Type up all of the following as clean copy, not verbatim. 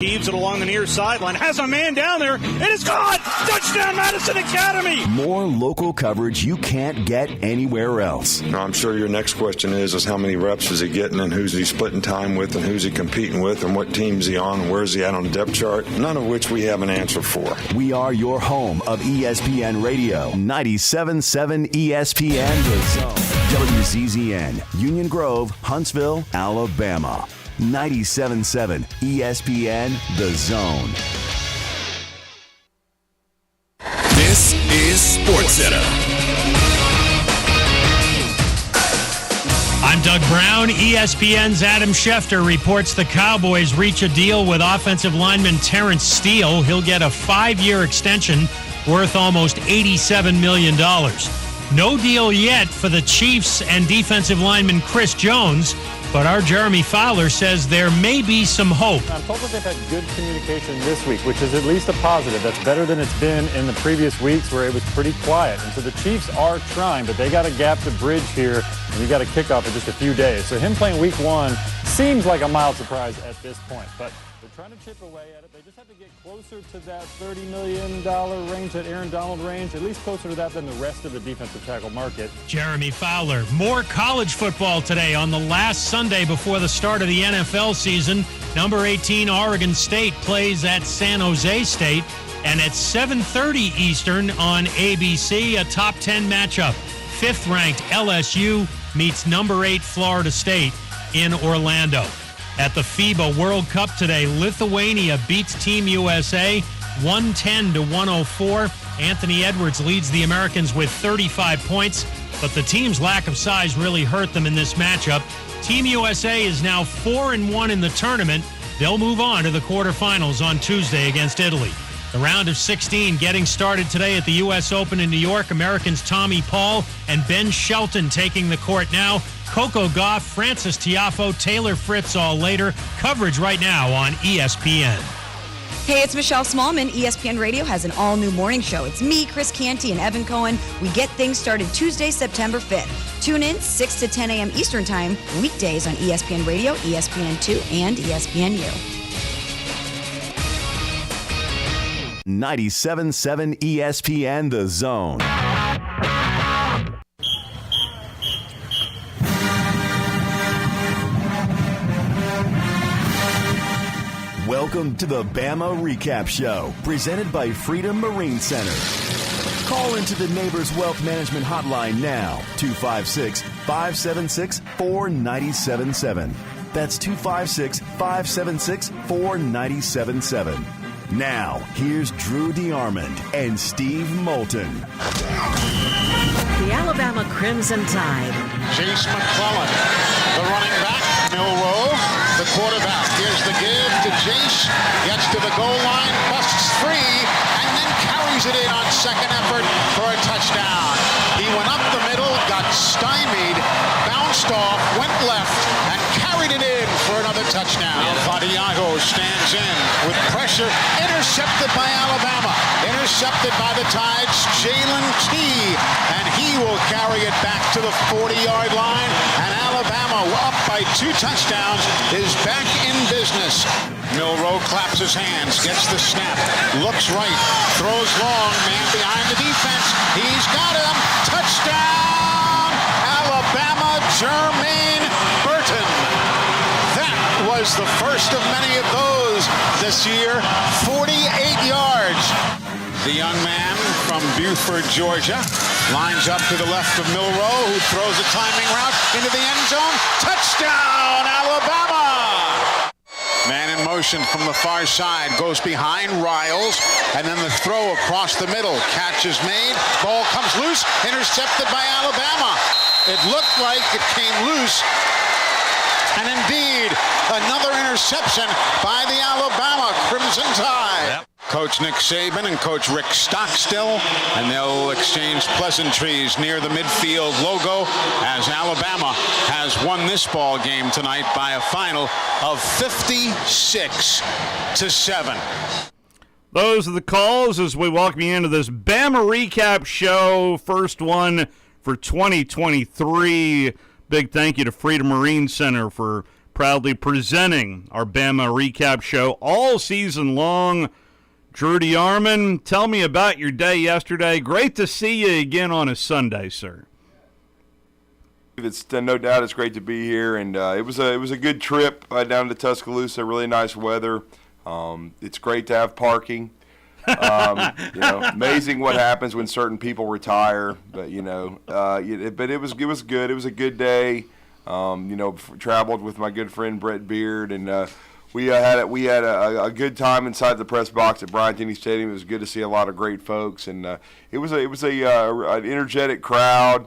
Heaves it along the near sideline, has a man down there, and it's caught! Touchdown, Madison Academy! More local coverage you can't get anywhere else. Now, I'm sure your next question is how many reps is he getting, and who's he splitting time with, and who's he competing with, and what team's he on, and where's he at on the depth chart, none of which we have an answer for. We are your home of ESPN Radio, 97.7 ESPN The Zone. WCZN, Union Grove, Huntsville, Alabama. 97.7 ESPN The Zone. This is SportsCenter. I'm Doug Brown. ESPN's Adam Schefter reports the Cowboys reach a deal with offensive lineman Terrence Steele. He'll get a 5-year extension worth almost $87 million. No deal yet for the Chiefs and defensive lineman Chris Jones. But our Jeremy Fowler says there may be some hope. I'm told that they've had good communication this week, which is at least a positive. That's better than it's been in the previous weeks where it was pretty quiet. And so the Chiefs are trying, but they got a gap to bridge here, and you got a kickoff in just a few days. So him playing week 1 seems like a mild surprise at this point. But they're trying to chip away at it. They just have to get closer to that $30 million range, that Aaron Donald range, at least closer to that than the rest of the defensive tackle market. Jeremy Fowler. More college football today on the last Sunday before the start of the NFL season. Number 18 Oregon State plays at San Jose State, and at 7:30 Eastern on ABC, a top 10 matchup. 5th-ranked LSU meets number 8 Florida State in Orlando. At the FIBA World Cup today, Lithuania beats Team USA 110-104. Anthony Edwards leads the Americans with 35 points, but the team's lack of size really hurt them in this matchup. Team USA is now 4-1 in the tournament. They'll move on to the quarterfinals on Tuesday against Italy. The round of 16 getting started today at the U.S. Open in New York. Americans Tommy Paul and Ben Shelton taking the court now. Coco Gauff, Francis Tiafoe, Taylor Fritz all later. Coverage right now on ESPN. Hey, it's Michelle Smallman. ESPN Radio has an all-new morning show. It's me, Chris Canty, and Evan Cohen. We get things started Tuesday, September 5th. Tune in 6 to 10 a.m. Eastern Time, weekdays on ESPN Radio, ESPN2, and ESPNU. 97.7 ESPN The Zone. Welcome to the Bama Recap Show, presented by Freedom Marine Center. Call into the Neighbors Wealth Management Hotline now, 256-576-4977. That's 256-576-4977. Now, here's Drew DeArmond and Steve Moulton. The Alabama Crimson Tide. Chase McClellan, the running back. Milroe, the quarterback. Here's the give to Chase. Gets to the goal line, busts free, and then carries it in on second effort for a touchdown. He went up the middle, got stymied, bounced off, went left, and carried it in for another touchdown. Vadiago stands in with pressure, intercepted by Alabama. Intercepted by the Tide's Jalen Key, and he will carry it back to the 40-yard line, and Alabama, up by 2 touchdowns, is back in business. Milroe claps his hands, gets the snap, looks right, throws long, man behind the defense. He's got him. Touchdown, Alabama, Jermaine Burton. That was the first of many of those this year, 48 yards. The young man from Buford, Georgia, lines up to the left of Milroe, who throws a climbing route into the end zone. Touchdown, Alabama! Man in motion from the far side, goes behind Riles, and then the throw across the middle. Catch is made, ball comes loose, intercepted by Alabama. It looked like it came loose, and indeed, another interception by the Alabama Crimson Tide. Yep. Coach Nick Saban and Coach Rick Stockstill, and they'll exchange pleasantries near the midfield logo as Alabama has won this ball game tonight by a final of 56-7. Those are the calls as we welcome you into this Bama Recap Show, first one for 2023. Big thank you to Freedom Marine Center for proudly presenting our Bama recap show all season long. Drew DeArmond, tell me about your day yesterday. Great to see you again on a Sunday, sir. It's no doubt it's great to be here, and it was a good trip down to Tuscaloosa. Really nice weather. It's great to have parking. Amazing what happens when certain people retire. But but it was good. It was a good day. Traveled with my good friend Brett Beard, and we had a good time inside the press box at Bryant-Denny Stadium. It was good to see a lot of great folks, and it was an energetic crowd.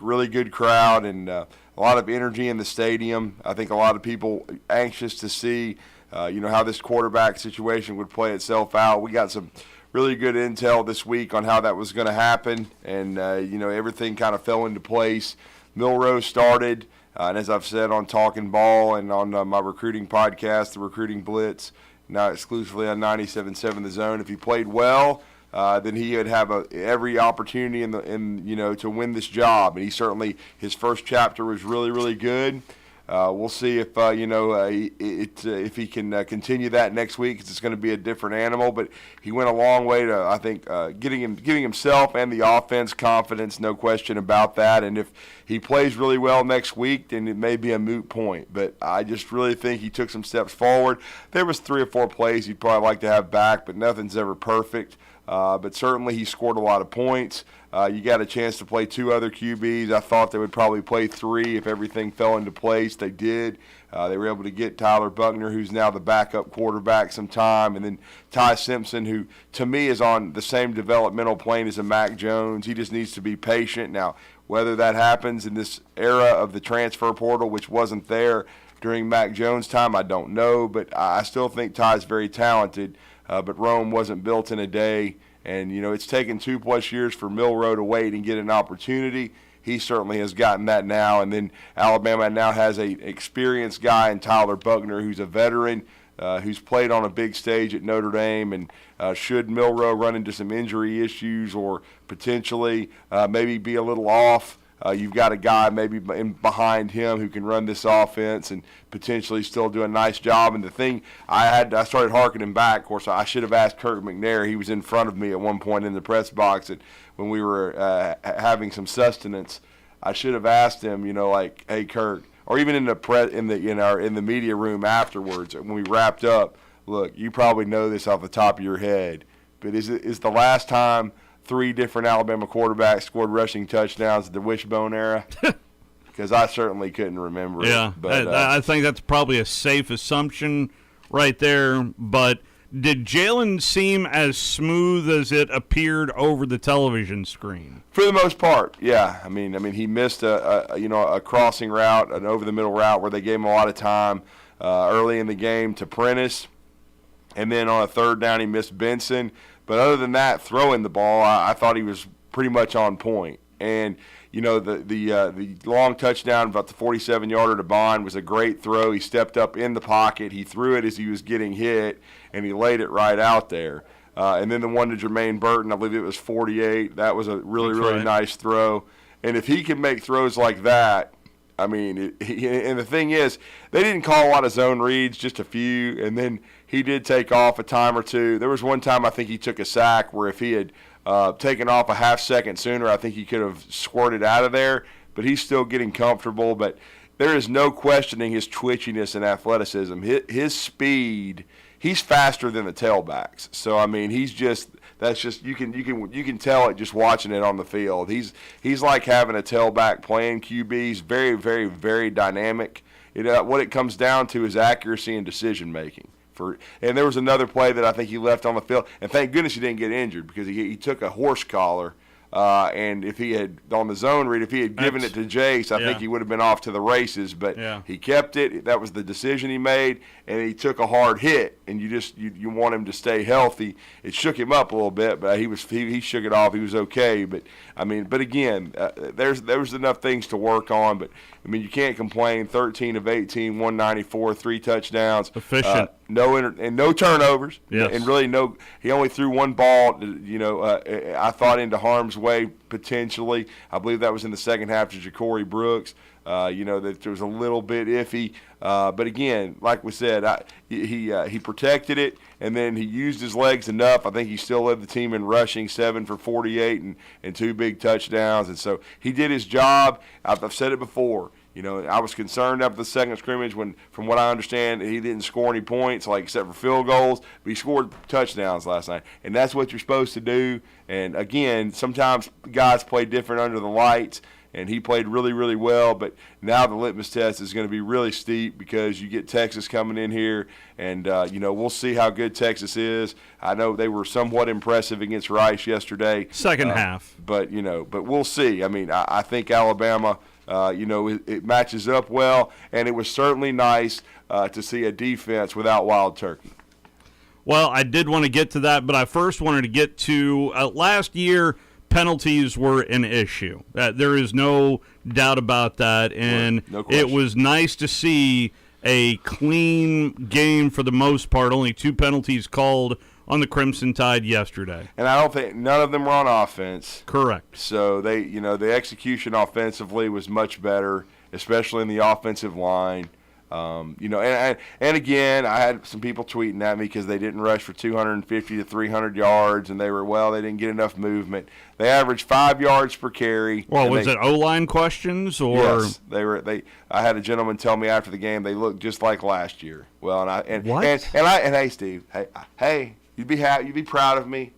Really good crowd, and a lot of energy in the stadium. I think a lot of people anxious to see, how this quarterback situation would play itself out. We got some really good intel this week on how that was going to happen, and everything kind of fell into place. Milrose started, and as I've said on Talking Ball and on my recruiting podcast, the Recruiting Blitz, now exclusively on 97.7 The Zone. If he played well, then he would have every opportunity to win this job. And he certainly, his first chapter was really, really good. We'll see if if he can continue that next week, 'cause it's going to be a different animal. But he went a long way to, I think, giving himself and the offense confidence, no question about that. And if he plays really well next week, then it may be a moot point. But I just really think he took some steps forward. There was 3 or 4 plays he'd probably like to have back, but nothing's ever perfect. But certainly he scored a lot of points. You got a chance to play 2 other QBs. I thought they would probably play 3 if everything fell into place. They did. They were able to get Tyler Buckner, who's now the backup quarterback, some time, and then Ty Simpson, who to me is on the same developmental plane as a Mac Jones. He just needs to be patient. Now, whether that happens in this era of the transfer portal, which wasn't there during Mac Jones' time, I don't know, but I still think Ty's very talented. But Rome wasn't built in a day, and it's taken 2+ years for Milroe to wait and get an opportunity. He certainly has gotten that now, and then Alabama now has an experienced guy in Tyler Buckner, who's a veteran, who's played on a big stage at Notre Dame, and should Milroe run into some injury issues or potentially maybe be a little off, you've got a guy maybe behind him who can run this offense and potentially still do a nice job. And the thing I started harkening back. Of course, I should have asked Kirk McNair. He was in front of me at one point in the press box, and when we were having some sustenance, I should have asked him, like, hey, Kirk, or even in the media room afterwards when we wrapped up. Look, you probably know this off the top of your head, but is the last time 3 different Alabama quarterbacks scored rushing touchdowns in the Wishbone era? Because I certainly couldn't remember it. But I think that's probably a safe assumption right there. But did Jalen seem as smooth as it appeared over the television screen? For the most part, yeah. I mean, he missed a crossing route, an over-the-middle route where they gave him a lot of time early in the game to Prentice. And then on a 3rd down, he missed Benson. But other than that, throwing the ball, I thought he was pretty much on point. And the long touchdown, about the 47-yarder to Bond, was a great throw. He stepped up in the pocket. He threw it as he was getting hit, and he laid it right out there. And then the one to Jermaine Burton, I believe it was 48. That was a really nice throw. And if he can make throws like that, I mean, and the thing is, they didn't call a lot of zone reads, just a few, and then he did take off a time or 2. There was one time I think he took a sack where if he had taken off a half second sooner, I think he could have squirted out of there, but he's still getting comfortable. But there is no questioning his twitchiness and athleticism. His speed, he's faster than the tailbacks. So, I mean, you can tell it just watching it on the field. He's like having a tailback playing QB. He's very, very, very dynamic. What it comes down to is accuracy and decision making. And there was another play that I think he left on the field, and thank goodness he didn't get injured, because he took a horse collar, and if he had, on the zone read, if he had given it to Jace, I think he would have been off to the races, but he kept it. That was the decision he made, and he took a hard hit, and you want him to stay healthy. It shook him up a little bit, but he shook it off. He was okay, but again, there's enough things to work on, but I mean, you can't complain. 13 of 18, 194, 3 touchdowns. Efficient. No turnovers. Yes. And really he only threw one ball, I thought into harm's way potentially. I believe that was in the second half to Ja'Cory Brooks. that there was a little bit iffy. But again, like we said, he protected it, and then he used his legs enough. I think he still led the team in rushing, 7 for 48 and 2 big touchdowns. And so he did his job. I've said it before. I was concerned after the second scrimmage when, from what I understand, he didn't score any points, except for field goals, but he scored touchdowns last night. And that's what you're supposed to do. And, again, sometimes guys play different under the lights, and he played really, really well. But now the litmus test is going to be really steep because you get Texas coming in here, and, we'll see how good Texas is. I know they were somewhat impressive against Rice yesterday. Second half. But we'll see. I mean, I think Alabama – it matches up well, and it was certainly nice to see a defense without Wild Turkey. Well, I did want to get to that, but I first wanted to get to last year, penalties were an issue. There is no doubt about that, and it was nice to see a clean game for the most part, only 2 penalties called on the Crimson Tide yesterday. And I don't think none of them were on offense. Correct. So the execution offensively was much better, especially in the offensive line. And again, I had some people tweeting at me because they didn't rush for 250 to 300 yards, and they didn't get enough movement. They averaged 5 yards per carry. Well, was it O-line questions or? Yes, I had a gentleman tell me after the game they looked just like last year. Well, what? Hey, Steve, hey. You'd be proud of me.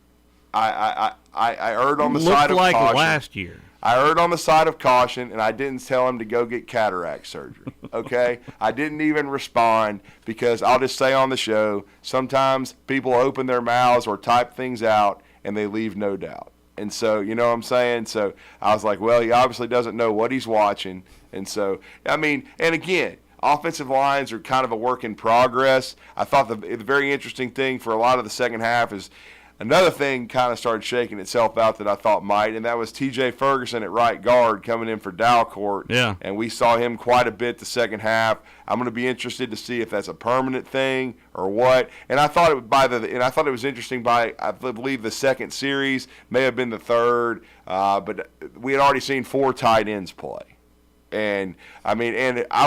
I erred on the side of caution. Looked like last year. I erred on the side of caution, and I didn't tell him to go get cataract surgery. Okay, I didn't even respond because I'll just say on the show, sometimes people open their mouths or type things out, and they leave no doubt. And so, you know what I'm saying? So I was like, well, he obviously doesn't know what he's watching. And so, I mean, and again, offensive lines are kind of a work in progress. I thought the very interesting thing for a lot of the second half is another thing kind of started shaking itself out that I thought might, and that was T.J. Ferguson at right guard coming in for Dalcourt. Yeah. And we saw him quite a bit the second half. I'm going to be interested to see if that's a permanent thing or what. And I thought it was interesting I believe the second series, may have been the third, but we had already seen 4 tight ends play. And I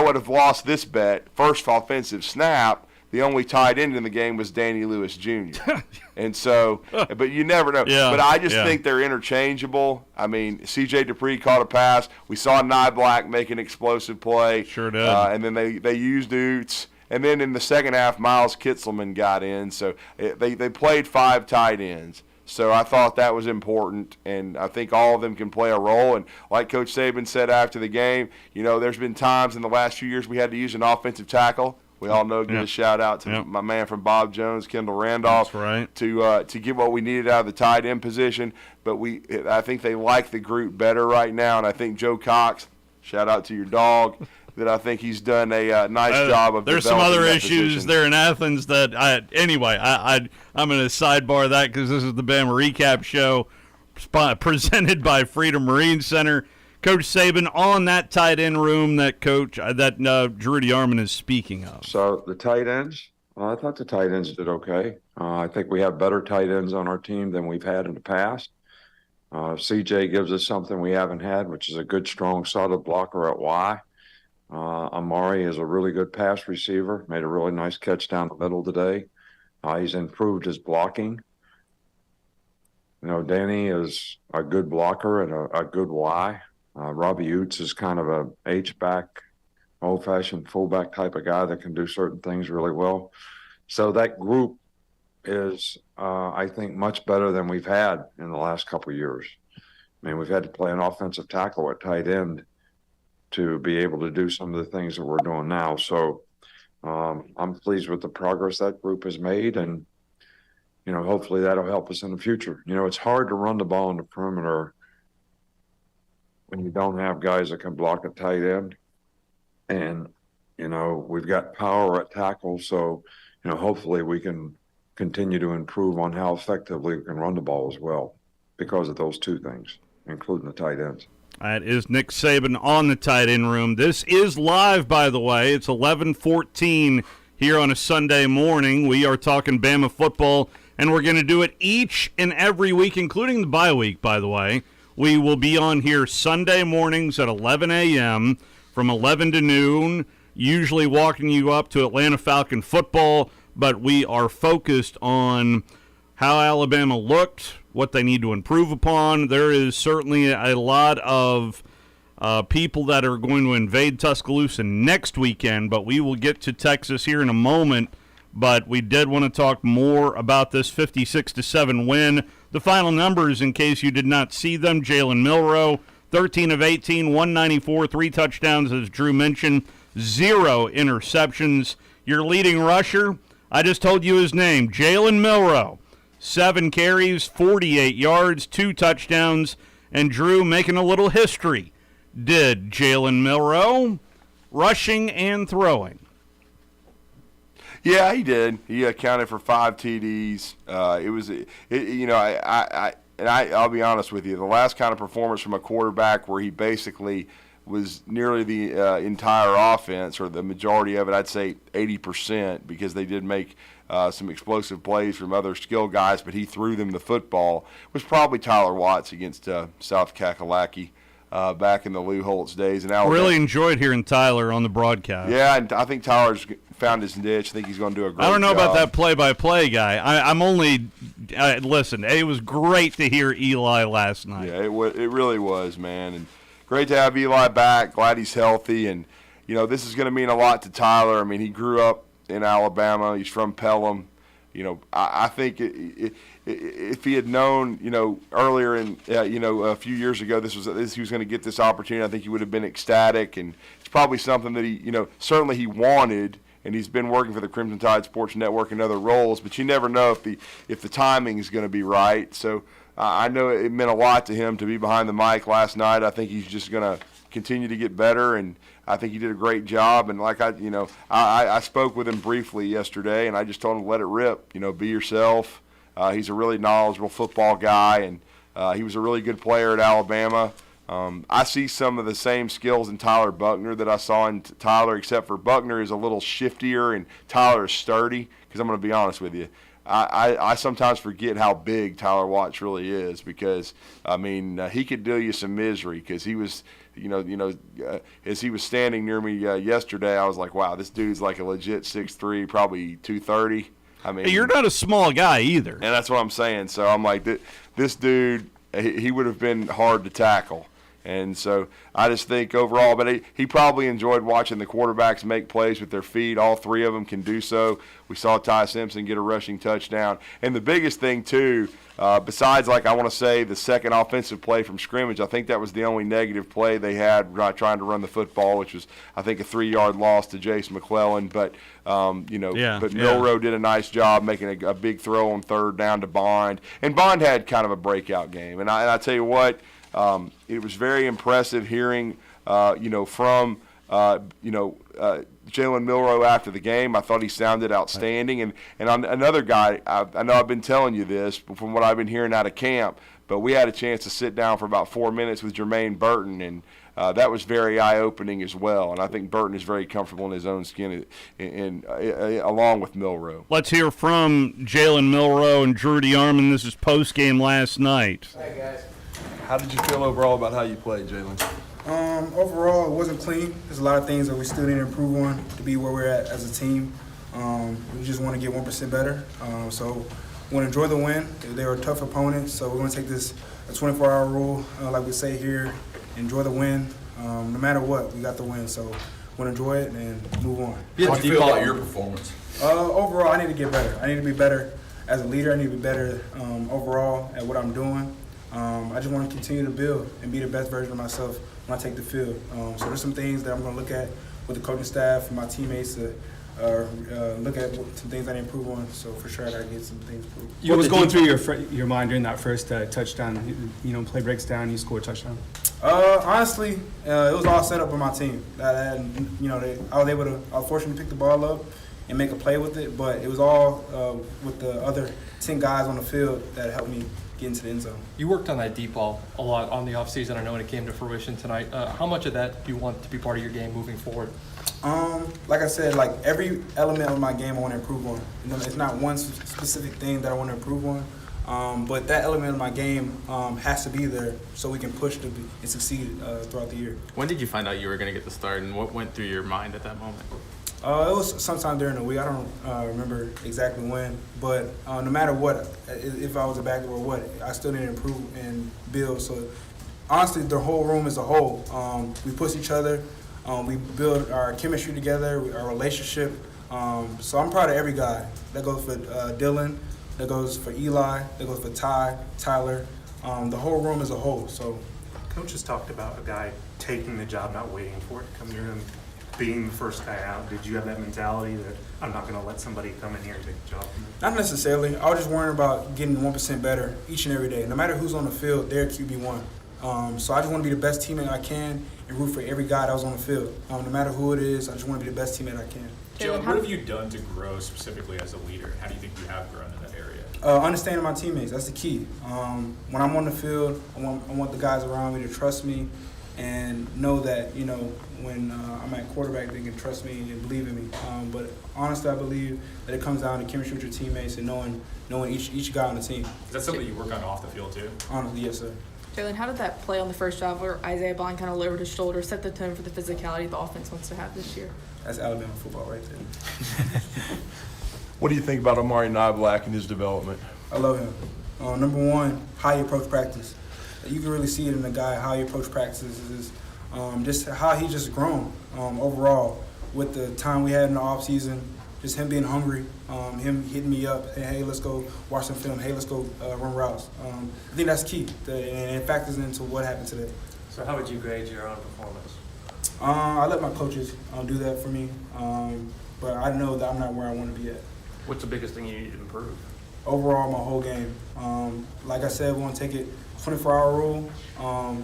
would have lost this bet. First offensive snap, the only tight end in the game was Danny Lewis Jr. And so, but you never know. Yeah, but I just think they're interchangeable. I mean, C.J. Dupree caught a pass. We saw Nye Black make an explosive play. Sure did. And then they used Oots. And then in the second half, Miles Kitzelman got in. So they played 5 tight ends. So I thought that was important, and I think all of them can play a role. And like Coach Saban said after the game, there's been times in the last few years we had to use an offensive tackle. We all know, give a shout-out to my man from Bob Jones, Kendall Randolph, that's right, to get what we needed out of the tight end position. But I think they like the group better right now, and I think Joe Cox, shout-out to your dog, that I think he's done a nice job of developing. There's some other issues position there in Athens that I'm going to sidebar that because this is the Bama Recap Show presented by Freedom Marine Center. Coach Saban on that tight end room that Drew DeArmond is speaking of. So the tight ends, I thought the tight ends did okay. I think we have better tight ends on our team than we've had in the past. CJ gives us something we haven't had, which is a good, strong, solid blocker at Y. Amari is a really good pass receiver, made a really nice catch down the middle today. He's improved his blocking. Danny is a good blocker and a good Y. Robbie Oots is kind of a H-back, old-fashioned fullback type of guy that can do certain things really well. So that group is, I think, much better than we've had in the last couple of years. I mean, we've had to play an offensive tackle at tight end to be able to do some of the things that we're doing now. So I'm pleased with the progress that group has made, and, hopefully that'll help us in the future. It's hard to run the ball in the perimeter when you don't have guys that can block a tight end. And, we've got power at tackle, so, hopefully we can continue to improve on how effectively we can run the ball as well because of those 2 things, including the tight ends. That is Nick Saban on the tight end room. This is live, by the way. It's 11:14 here on a Sunday morning. We are talking Bama football, and we're going to do it each and every week, including the bye week, by the way. We will be on here Sunday mornings at 11 a.m. from 11 to noon, usually walking you up to Atlanta Falcon football, but we are focused on how Alabama looked, what they need to improve upon. There is certainly a lot of people that are going to invade Tuscaloosa next weekend, but we will get to Texas here in a moment. But we did want to talk more about this 56-7 win. The final numbers, in case you did not see them: Jalen Milroe, 13 of 18, 194, 3 touchdowns, as Drew mentioned, 0 interceptions. Your leading rusher, I just told you his name, Jalen Milroe, 7 carries, 48 yards, 2 touchdowns. And Drew, making a little history, did Jalen Milroe, rushing and throwing. Yeah, he did. He accounted for 5 TDs. I'll be honest with you. The last kind of performance from a quarterback where he basically was nearly the entire offense, or the majority of it, I'd say 80%, because they did make some explosive plays from other skill guys, but he threw them the football, was probably Tyler Watts against South Kakalaki. Back in the Lou Holtz days. And really enjoyed hearing Tyler on the broadcast. Yeah, and I think Tyler's found his niche. I think he's going to do a great job. I don't know about that play-by-play guy. I'm only listen, it was great to hear Eli last night. Yeah, it really was, man. And great to have Eli back. Glad he's healthy. And, this is going to mean a lot to Tyler. I mean, he grew up in Alabama. He's from Pelham. I think if he had known, earlier in, a few years ago, he was going to get this opportunity, I think he would have been ecstatic. And it's probably something that he, certainly he wanted, and he's been working for the Crimson Tide Sports Network in other roles. But you never know if the timing is going to be right. So I know it meant a lot to him to be behind the mic last night. I think he's just going to continue to get better, and I think he did a great job. And like I spoke with him briefly yesterday, and I just told him to let it rip. Be yourself. He's a really knowledgeable football guy, and he was a really good player at Alabama. I see some of the same skills in Tyler Buckner that I saw in Tyler, except for Buckner is a little shiftier and Tyler is sturdy. Because I'm going to be honest with you, I sometimes forget how big Tyler Watts really is, because he could do you some misery, because he was. As he was standing near me yesterday, I was like, wow, this dude's like a legit 6'3", probably 230. You're not a small guy either. And that's what I'm saying. So I'm like, this dude, he would have been hard to tackle. And so I just think overall, but he probably enjoyed watching the quarterbacks make plays with their feet. All 3 of them can do so. We saw Ty Simpson get a rushing touchdown. And the biggest thing, too, besides, I want to say, the second offensive play from scrimmage, I think that was the only negative play they had trying to run the football, which was, I think, a 3-yard loss to Jace McClellan. But, Milroe did a nice job making a big throw on 3rd down to Bond. And Bond had kind of a breakout game. And I tell you what, it was very impressive hearing, from Jalen Milroe after the game. I thought he sounded outstanding. And another guy, I know I've been telling you this from what I've been hearing out of camp, but we had a chance to sit down for about 4 minutes with Jermaine Burton, and that was very eye-opening as well. And I think Burton is very comfortable in his own skin, along with Milroe. Let's hear from Jalen Milroe and Drew DeArmond. This is post-game last night. Hey, guys. How did you feel overall about how you played, Jalen? Overall, it wasn't clean. There's a lot of things that we still need to improve on to be where we're at as a team. We just want to get 1% better. So we want to enjoy the win. They were a tough opponent, so we're going to take this a 24-hour rule, like we say here, enjoy the win. No matter what, we got the win. So we want to enjoy it and move on. How do you feel about your performance? Overall, I need to get better. I need to be better as a leader. I need to be better overall at what I'm doing. I just want to continue to build and be the best version of myself when I take the field. So there's some things that I'm going to look at with the coaching staff and my teammates to look at some things I need to improve on. So for sure I got to get some things improved. What was going through your mind during that first touchdown? Play breaks down, you score a touchdown. Honestly, it was all set up by my team. I was fortunate to pick the ball up and make a play with it, but it was all with the other 10 guys on the field that helped me get into the end zone. You worked on that deep ball a lot on the offseason. I know when it came to fruition tonight. How much of that do you want to be part of your game moving forward? Like I said, every element of my game I want to improve on. It's not one specific thing that I want to improve on. But that element of my game has to be there so we can push and succeed throughout the year. When did you find out you were going to get the start, and what went through your mind at that moment? It was sometime during the week. I don't remember exactly when, but no matter what, if I was a back or what, I still need to improve and build. So honestly, the whole room as a whole, we push each other. We build our chemistry together, our relationship. So I'm proud of every guy. That goes for Dylan, that goes for Eli, that goes for Tyler, the whole room as a whole. So, Coach has talked about a guy taking the job, not waiting for it to come to him, being the first guy out. Did you have that mentality that I'm not going to let somebody come in here and take the job from me? Not necessarily. I was just worrying about getting 1% better each and every day. No matter who's on the field, they're QB1. So I just want to be the best teammate I can and root for every guy that was on the field. No matter who it is, I just want to be the best teammate I can. Jalen, what have you done to grow specifically as a leader? How do you think you have grown in that area? Understanding my teammates, that's the key. When I'm on the field, I want the guys around me to trust me and know that, when I'm at quarterback, they can trust me and believe in me. But honestly, I believe that it comes down to chemistry with your teammates and knowing each guy on the team. Is that something you work on off the field too? Honestly, yes, sir. Jalen, how did that play on the first drive where Isaiah Bond kind of lowered his shoulder set the tone for the physicality the offense wants to have this year? That's Alabama football right there. What do you think about Amari Knoblack and his development? I love him. Number one, how he approach practice. You can really see it in the guy, how he approach practices, just how he just grown overall with the time we had in the off season. Just him being hungry, him hitting me up, saying, hey, let's go watch some film, hey, let's go run routes. I think that's key, and it factors into what happened today. So how would you grade your own performance? I let my coaches do that for me, but I know that I'm not where I want to be at. What's the biggest thing you need to improve? Overall, my whole game. Like I said, we want to take it 24-hour rule,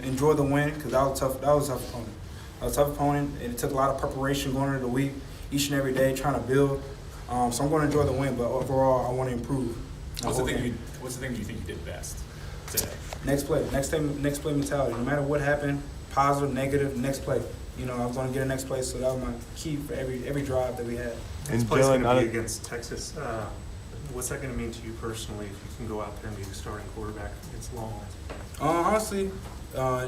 enjoy the win, because that was a tough opponent. That was a tough opponent, and it took a lot of preparation going into the week, each and every day, trying to build. So I'm going to enjoy the win, but overall, I want to improve. What's the thing you think you did best today? Next play mentality. No matter what happened, positive, negative, next play. I was going to get a next play, so that was my key for every drive that we had. This play's going to be against Texas. What's that going to mean to you personally if you can go out there and be the starting quarterback against Longhorns? Honestly,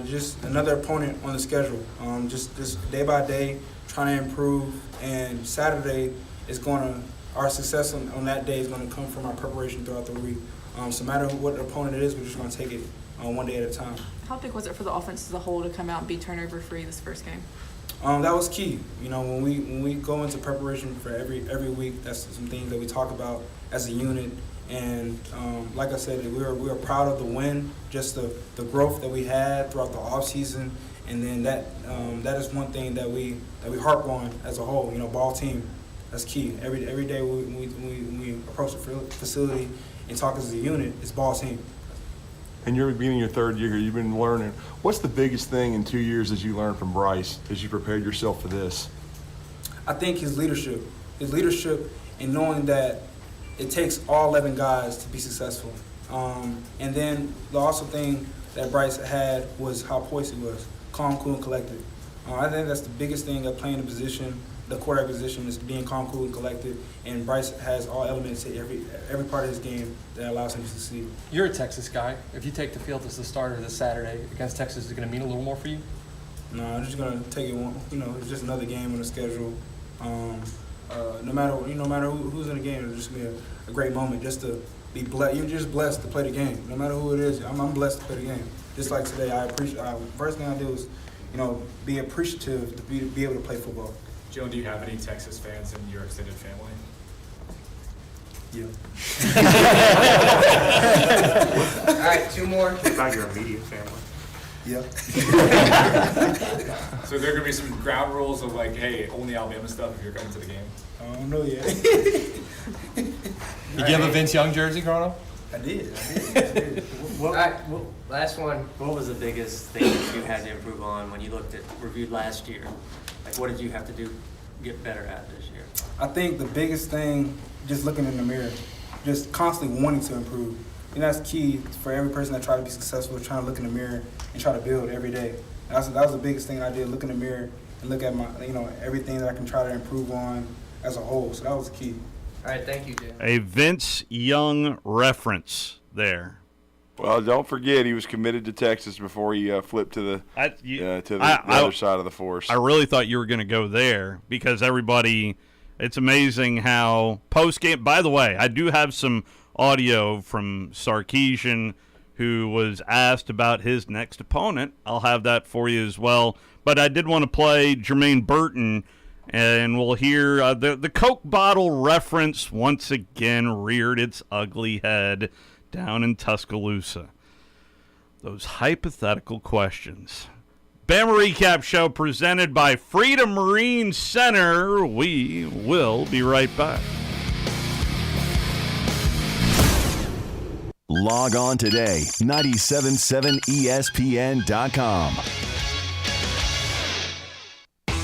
just another opponent on the schedule. Just day by day, trying to improve. And Saturday is our success on that day is going to come from our preparation throughout the week. So no matter what opponent it is, we're just going to take it one day at a time. How big was it for the offense as a whole to come out and be turnover-free this first game? That was key. When we go into preparation for every week, that's some things that we talk about as a unit. And like I said, we were proud of the win, just the growth that we had throughout the off season, and then that is one thing that we harp on as a whole. Ball team, that's key. Every day we approach the facility and talk as a unit, it's ball team. And you're beginning your third year here. You've been learning. What's the biggest thing in 2 years that you learned from Bryce as you prepared yourself for this? I think his leadership and knowing that it takes all 11 guys to be successful. And then the also thing that Bryce had was how poised he was, calm, cool, and collected. I think that's the biggest thing of playing the position, the quarterback position, is being calm, cool, and collected. And Bryce has all elements to every part of his game that allows him to succeed. You're a Texas guy. If you take the field as the starter this Saturday against Texas, is it going to mean a little more for you? No, I'm just going to take it one. It's just another game on the schedule. No matter who's in the game, it's just going to be a great moment just to be blessed. You're just blessed to play the game. No matter who it is, I'm blessed to play the game. Just like today, first thing I did was, be appreciative to be able to play football. Joe, do you have any Texas fans in your extended family? Yeah. All right, two more. About your immediate family. Yep. So there are going to be some ground rules of like, hey, only Alabama stuff if you're coming to the game? I don't know yet. Did you have a Vince Young jersey growing up? I did. All right, last one. What was the biggest thing that you had to improve on when you reviewed last year? Like, what did you have to get better at this year? I think the biggest thing, just looking in the mirror, just constantly wanting to improve. And that's key for every person that try to be successful, trying to look in the mirror and try to build every day. That was the biggest thing I did, look in the mirror and look at my, everything that I can try to improve on as a whole. So that was the key. All right, thank you, Jim. A Vince Young reference there. Well, don't forget he was committed to Texas before he flipped to the other side of the force. I really thought you were going to go there because everybody. It's amazing how post-game. By the way, I do have some audio from Sarkisian, who was asked about his next opponent. I'll have that for you as well. But I did want to play Jermaine Burton, and we'll hear the Coke bottle reference once again reared its ugly head down in Tuscaloosa. Those hypothetical questions. Bama Recap Show presented by Freedom Marine Center. We will be right back. Log on today, 977ESPN.com.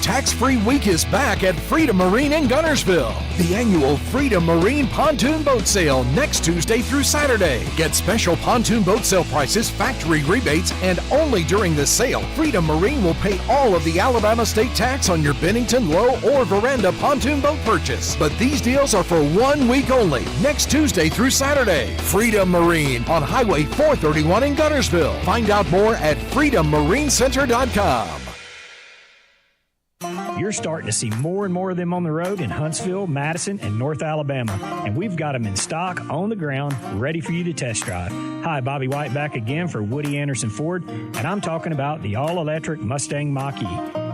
Tax-free week is back at Freedom Marine in Gunnersville. The annual Freedom Marine Pontoon Boat Sale next Tuesday through Saturday. Get special pontoon boat sale prices, factory rebates, and only during the sale, Freedom Marine will pay all of the Alabama state tax on your Bennington, Low, or Veranda pontoon boat purchase. But these deals are for 1 week only, next Tuesday through Saturday. Freedom Marine on Highway 431 in Gunnersville. Find out more at freedommarincenter.com. You're starting to see more and more of them on the road in Huntsville, Madison, and North Alabama. And we've got them in stock, on the ground, ready for you to test drive. Hi, Bobby White back again for Woody Anderson Ford, and I'm talking about the all-electric Mustang Mach-E.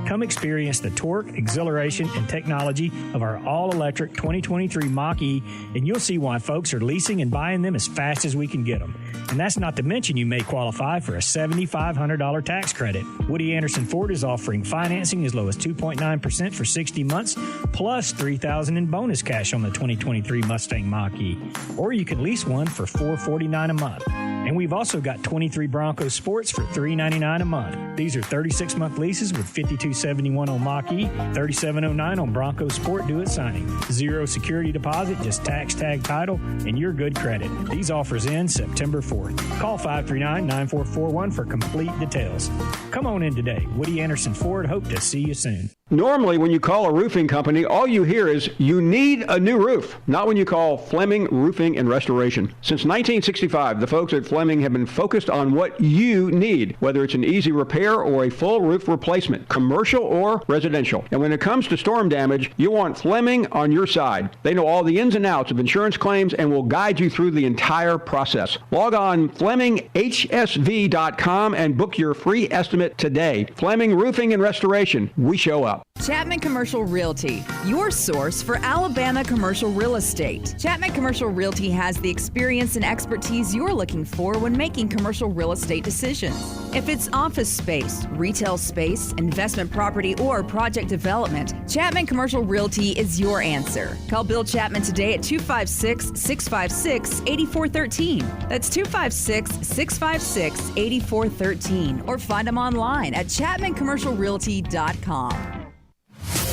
Come experience the torque, exhilaration, and technology of our all-electric 2023 Mach-E, and you'll see why folks are leasing and buying them as fast as we can get them. And that's not to mention you may qualify for a $7,500 tax credit. Woody Anderson Ford is offering financing as low as 2.9% for 60 months, plus $3,000 in bonus cash on the 2023 Mustang Mach-E. Or you can lease one for $449 a month. And we've also got 23 Bronco Sports for $399 a month. These are 36-month leases with $5,271 on Mach-E, $3,709 on Bronco Sport due at signing. Zero security deposit, just tax tag title, and your good credit. These offers end September 4th. Call 539-9441 for complete details. Come on in today. Woody Anderson Ford, hope to see you soon. Normally, when you call a roofing company, all you hear is, you need a new roof. Not when you call Fleming Roofing and Restoration. Since 1965, the folks at Fleming have been focused on what you need, whether it's an easy repair or a full roof replacement, commercial or residential. And when it comes to storm damage, you want Fleming on your side. They know all the ins and outs of insurance claims and will guide you through the entire process. Log on FlemingHSV.com and book your free estimate today. Fleming Roofing and Restoration. We show up. Chapman Commercial Realty, your source for Alabama commercial real estate. Chapman Commercial Realty has the experience and expertise you're looking for when making commercial real estate decisions. If it's office space, retail space, investment property, or project development, Chapman Commercial Realty is your answer. Call Bill Chapman today at 256-656-8413. That's 256-656-8413. Or find him online at chapmancommercialrealty.com.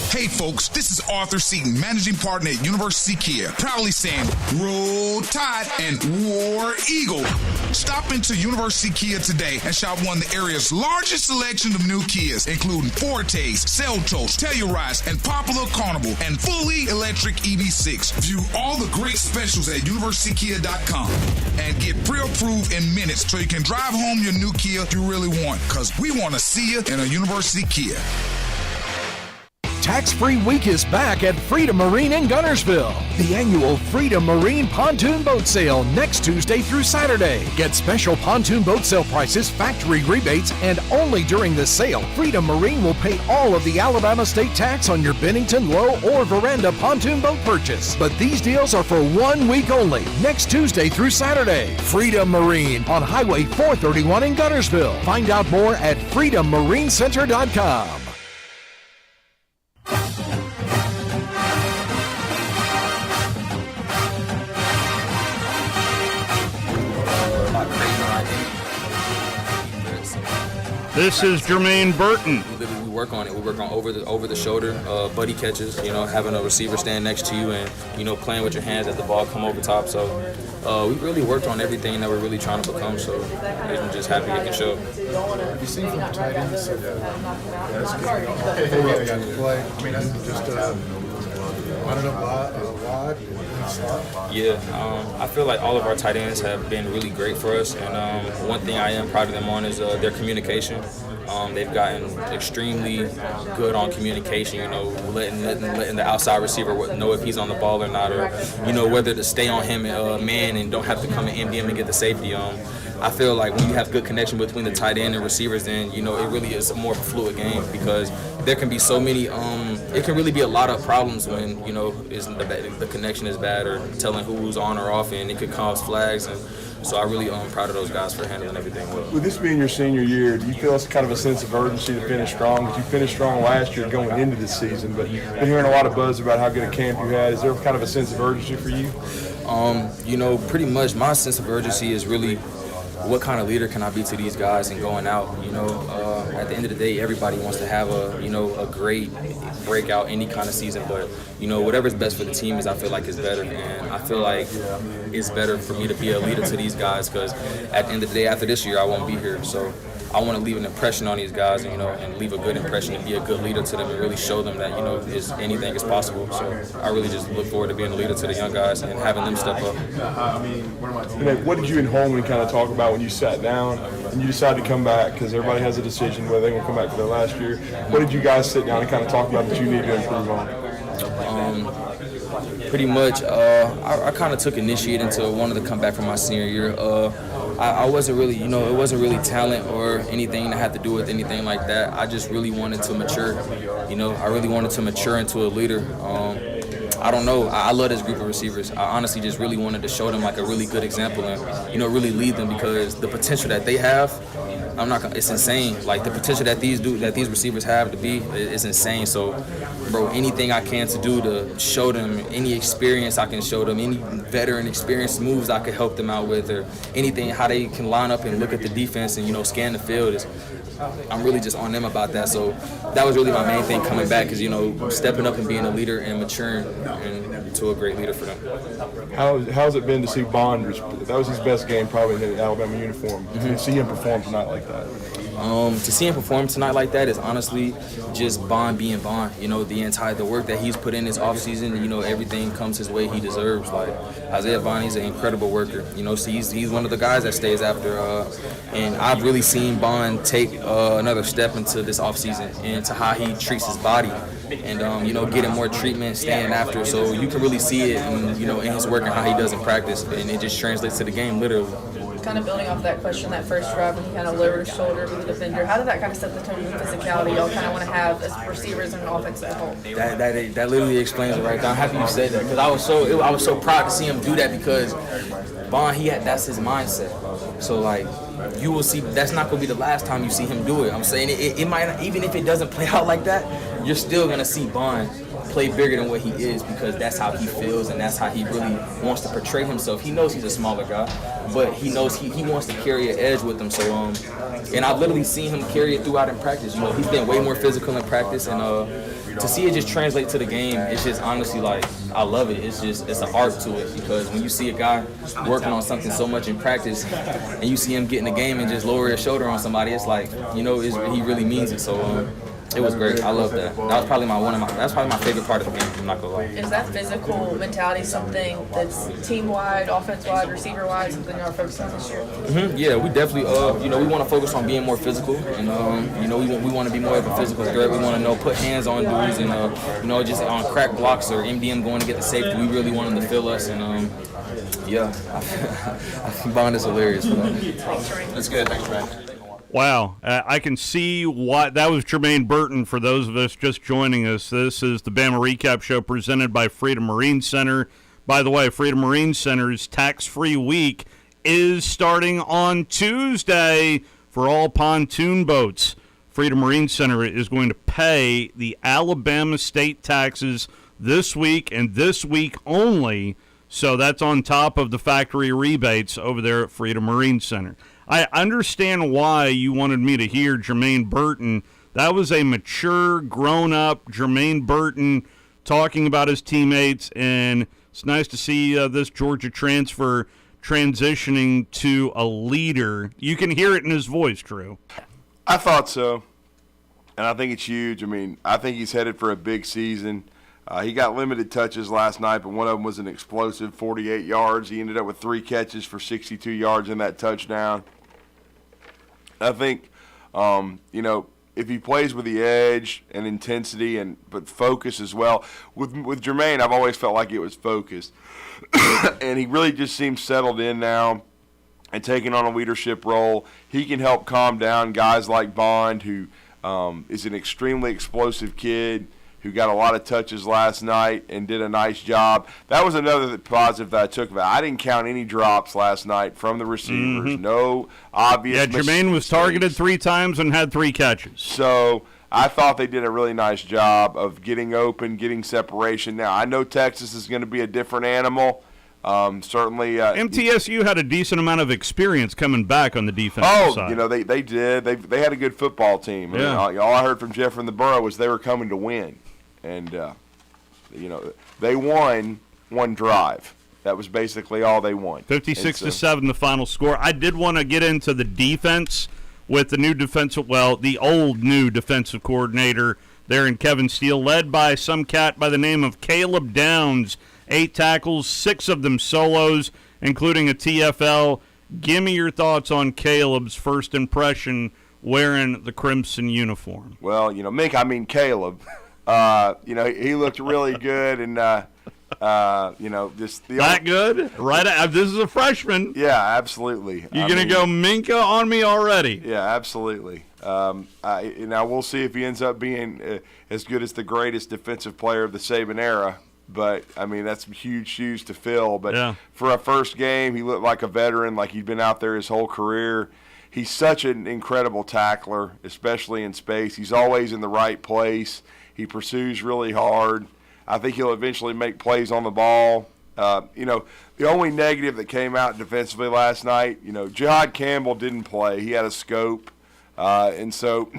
Hey folks, this is Arthur Seaton, managing partner at University Kia, proudly saying Roll Tide and War Eagle. Stop into University Kia today and shop one of the area's largest selection of new Kias, including Fortes, Seltos, Telluride, and Popular Carnival, and fully electric EV6. View all the great specials at universitykia.com and get pre-approved in minutes so you can drive home your new Kia you really want, because we want to see you in a University Kia. Tax-free week is back at Freedom Marine in Gunnersville. The annual Freedom Marine Pontoon Boat Sale next Tuesday through Saturday. Get special pontoon boat sale prices, factory rebates, and only during the sale, Freedom Marine will pay all of the Alabama state tax on your Bennington, Low, or Veranda pontoon boat purchase. But these deals are for 1 week only, next Tuesday through Saturday. Freedom Marine on Highway 431 in Gunnersville. Find out more at freedommarincenter.com. This is Jermaine Burton. We work on it. We work on over the shoulder buddy catches. You know, having a receiver stand next to you and playing with your hands as the ball come over top. So we really worked on everything that we're really trying to become. So I'm just happy it can show. Have you seen from the tight ends that that's play? I mean, that's just lining up wide and slot? Yeah, I feel like all of our tight ends have been really great for us, and one thing I am proud of them on is their communication. They've gotten extremely good on communication, you know, letting the outside receiver know if he's on the ball or not, or, you know, whether to stay on him man and don't have to come and MD him to get the safety. I feel like when you have good connection between the tight end and receivers, then, you know, it really is more of a fluid game, because there can be so many, it can really be a lot of problems when, you know, the connection is bad, or telling who's on or off, and it could cause flags. And so I really proud of those guys for handling everything well. With this being your senior year, do you feel it's kind of a sense of urgency to finish strong? Because you finished strong last year going into this season, but you've been hearing a lot of buzz about how good a camp you had. Is there kind of a sense of urgency for you? You know, pretty much my sense of urgency is really, what kind of leader can I be to these guys and going out? You know, at the end of the day, everybody wants to have a great breakout any kind of season, but, you know, whatever's best for the team I feel like is better, and I feel like it's better for me to be a leader to these guys, because at the end of the day, after this year, I won't be here, so I want to leave an impression on these guys, and, you know, and leave a good impression and be a good leader to them and really show them that, you know, anything is possible. So I really just look forward to being a leader to the young guys and having them step up. What did you and Holman kind of talk about when you sat down and you decided to come back? Because everybody has a decision whether they want to come back for their last year. What did you guys sit down and kind of talk about that you need to improve on? Pretty much, I kind of took initiative into wanting to come back from my senior year. I wasn't really, you know, it wasn't really talent or anything that had to do with anything like that. I just really wanted to mature. You know, I really wanted to mature into a leader. I don't know. I love this group of receivers. I honestly just really wanted to show them like a really good example and, you know, really lead them, because the potential that they have, it's insane. Like, the potential that these receivers have to be is insane. So, bro, anything I can to do to show them, any experience I can show them, any veteran experience moves I could help them out with, or anything, how they can line up and look at the defense and, you know, scan the field, I'm really just on them about that. So that was really my main thing coming back, is, you know, stepping up and being a leader and maturing into a great leader for them. How's it been to see Bond? That was his best game probably in the Alabama uniform. To see him perform tonight like that. To see him perform tonight like that is honestly just Bond being Bond. You know, the work that he's put in this offseason, you know, everything comes his way he deserves. Like, Isaiah Bond, he's an incredible worker. You know, so he's one of the guys that stays after. And I've really seen Bond take another step into this offseason, into how he treats his body, and you know, getting more treatment, staying after. So you can really see it, you know, in his work and how he does in practice, and it just translates to the game literally. Kind of building off that question, that first drive when he kind of lowered his shoulder with the defender, how did that kind of set the tone of physicality y'all kind of want to have as receivers and an offense as a whole? That literally explains it right there. I'm happy you said that, because I was so proud to see him do that, because Bond, that's his mindset. So, like, you will see that's not going to be the last time you see him do it. I'm saying it might not, even if it doesn't play out like that, you're still going to see Bond play bigger than what he is, because that's how he feels and that's how he really wants to portray himself. He knows he's a smaller guy, but he knows he wants to carry an edge with him. So and I've literally seen him carry it throughout in practice. You know, he's been way more physical in practice, and to see it just translate to the game, it's just honestly, like, I love it. It's an art to it, because when you see a guy working on something so much in practice and you see him get in the game and just lower his shoulder on somebody, it's like, you know, he really means it. So it was great. I love that. That was probably my favorite part of the game. I'm not gonna lie. Is that physical mentality something that's team-wide, offense-wide, receiver-wide, something y'all focused on this year? Yeah, we definitely, you know, we want to focus on being more physical, and you know, we want to be more of a physical threat. We want to put hands on dudes, and you know, just on crack blocks or MDM going to get the safety. We really want them to feel us, and yeah, Bond is hilarious. That's good. Thanks, man. Wow, I can see why. That was Jermaine Burton. For those of us just joining us, this is the Bama Recap Show presented by Freedom Marine Center. By the way, Freedom Marine Center's tax-free week is starting on Tuesday for all pontoon boats. Freedom Marine Center is going to pay the Alabama state taxes this week and this week only, so that's on top of the factory rebates over there at Freedom Marine Center. I understand why you wanted me to hear Jermaine Burton. That was a mature, grown-up Jermaine Burton talking about his teammates, and it's nice to see this Georgia transfer transitioning to a leader. You can hear it in his voice, Drew. I thought so, and I think it's huge. I mean, I think he's headed for a big season. He got limited touches last night, but one of them was an explosive 48 yards. He ended up with 3 catches for 62 yards in that touchdown. I think, if he plays with the edge and intensity but focus as well. With Jermaine, I've always felt like it was focused. And he really just seems settled in now and taking on a leadership role. He can help calm down guys like Bond, who is an extremely explosive kid who got a lot of touches last night and did a nice job. That was another positive that I took about it. I didn't count any drops last night from the receivers. Mm-hmm. No obvious mistakes. Jermaine was targeted 3 times and had 3 catches. So I thought they did a really nice job of getting open, getting separation. Now, I know Texas is going to be a different animal. Certainly. MTSU had a decent amount of experience coming back on the defensive side. They did. They had a good football team. Yeah. I mean, all I heard from Jeff from the Borough was they were coming to win. And, they won one drive. That was basically all they won. 56-7 the final score. I did want to get into the defense with the the old new defensive coordinator there in Kevin Steele, led by some cat by the name of Caleb Downs. 8 tackles, 6 of them solos, including a TFL. Give me your thoughts on Caleb's first impression wearing the crimson uniform. Well, Caleb. He looked really good, and just that good. Right, this is a freshman. Yeah, absolutely. You're gonna go Minka on me already. Yeah, absolutely. Now we'll see if he ends up being as good as the greatest defensive player of the Saban era. But, that's some huge shoes to fill. But for a first game, he looked like a veteran, like he'd been out there his whole career. He's such an incredible tackler, especially in space. He's always in the right place. He pursues really hard. I think he'll eventually make plays on the ball. The only negative that came out defensively last night, Jihad Campbell didn't play. He had a scope. And so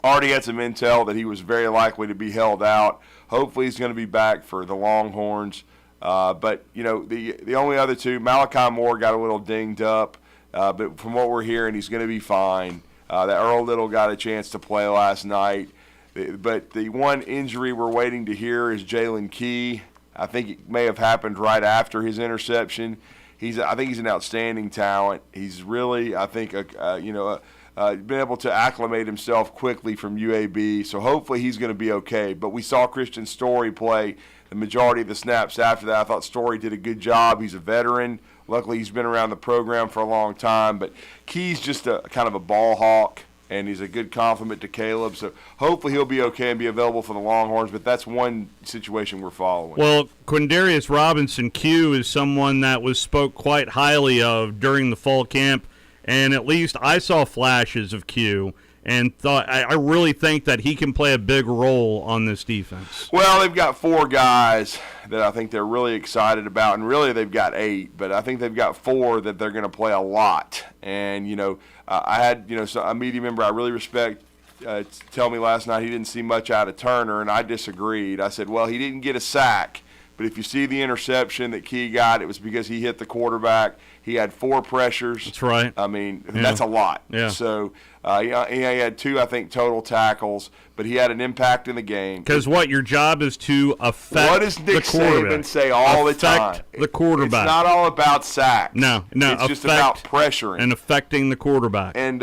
already had some intel that he was very likely to be held out. Hopefully he's going to be back for the Longhorns. But, the only other two, Malachi Moore got a little dinged up. But from what we're hearing, he's going to be fine. That Earl Little got a chance to play last night. But the one injury we're waiting to hear is Jalen Key. I think it may have happened right after his interception. I think he's an outstanding talent. He's really, I think, been able to acclimate himself quickly from UAB, so hopefully he's going to be okay. But we saw Christian Story play the majority of the snaps after that. I thought Story did a good job. He's a veteran. Luckily, he's been around the program for a long time. But Key's just a kind of a ball hawk, and he's a good compliment to Caleb. So hopefully he'll be okay and be available for the Longhorns, but that's one situation we're following. Well, Quindarius Robinson, Q, is someone that was spoke quite highly of during the fall camp. And at least I saw flashes of Q and thought I really think that he can play a big role on this defense. Well, they've got 4 guys that I think they're really excited about, and really they've got 8, but I think they've got 4 that they're going to play a lot. And, I had, a media member I really respect tell me last night he didn't see much out of Turner, and I disagreed. I said, well, he didn't get a sack, but if you see the interception that Key got, it was because he hit the quarterback. He had 4 pressures. That's right. That's a lot. Yeah. So he had 2, I think, total tackles, but he had an impact in the game. Because your job is to affect what does Nick the quarterback. Saban say all the time? Affect the quarterback. It's not all about sacks. No. It's just about pressuring and affecting the quarterback. And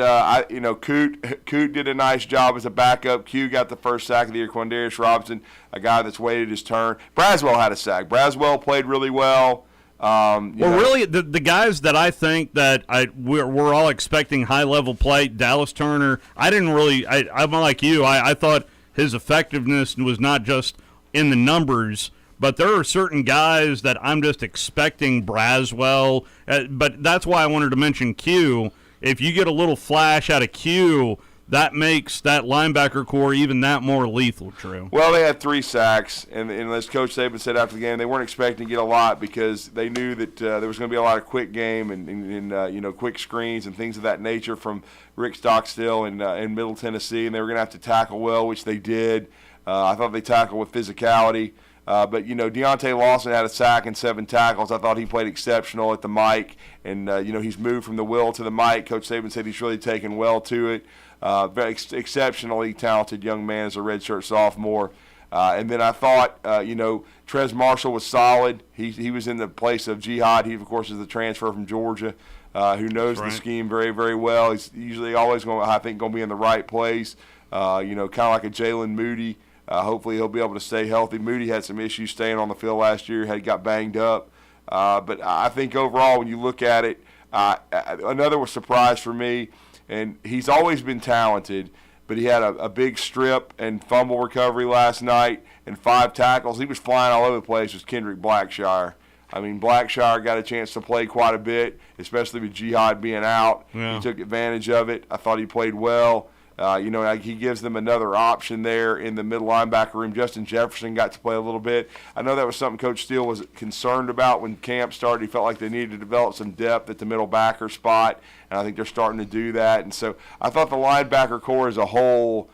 Coot did a nice job as a backup. Q got the first sack of the year. Quindarius Robinson, a guy that's waited his turn. Braswell had a sack. Braswell played really well. Really, the guys that I think that we're all expecting high-level play, Dallas Turner, I'm like you. I thought his effectiveness was not just in the numbers, but there are certain guys that I'm just expecting. Braswell, but that's why I wanted to mention Q. If you get a little flash out of Q, that makes that linebacker core even that more lethal, True. Well, they had 3 sacks, and as Coach Saban said after the game, they weren't expecting to get a lot because they knew that there was going to be a lot of quick game and quick screens and things of that nature from Rick Stockstill in Middle Tennessee, and they were going to have to tackle well, which they did. I thought they tackled with physicality. But Deontay Lawson had a sack and 7 tackles. I thought he played exceptional at the mic, and he's moved from the will to the mic. Coach Saban said he's really taken well to it. Very exceptionally talented young man as a redshirt sophomore. And then I thought, Trez Marshall was solid. He was in the place of Jihad. He, of course, is the transfer from Georgia, who knows the scheme very, very well. He's usually always going to be in the right place, kind of like a Jalen Moody. Hopefully he'll be able to stay healthy. Moody had some issues staying on the field last year. He got banged up. But I think overall, when you look at it, another surprise for me, and he's always been talented, but he had a big strip and fumble recovery last night and 5 tackles. He was flying all over the place, was Kendrick Blackshire. I mean, Blackshire got a chance to play quite a bit, especially with Jihad being out. Yeah. He took advantage of it. I thought he played well. He gives them another option there in the middle linebacker room. Justin Jefferson got to play a little bit. I know that was something Coach Steele was concerned about when camp started. He felt like they needed to develop some depth at the middle backer spot, and I think they're starting to do that. And so I thought the linebacker core as a whole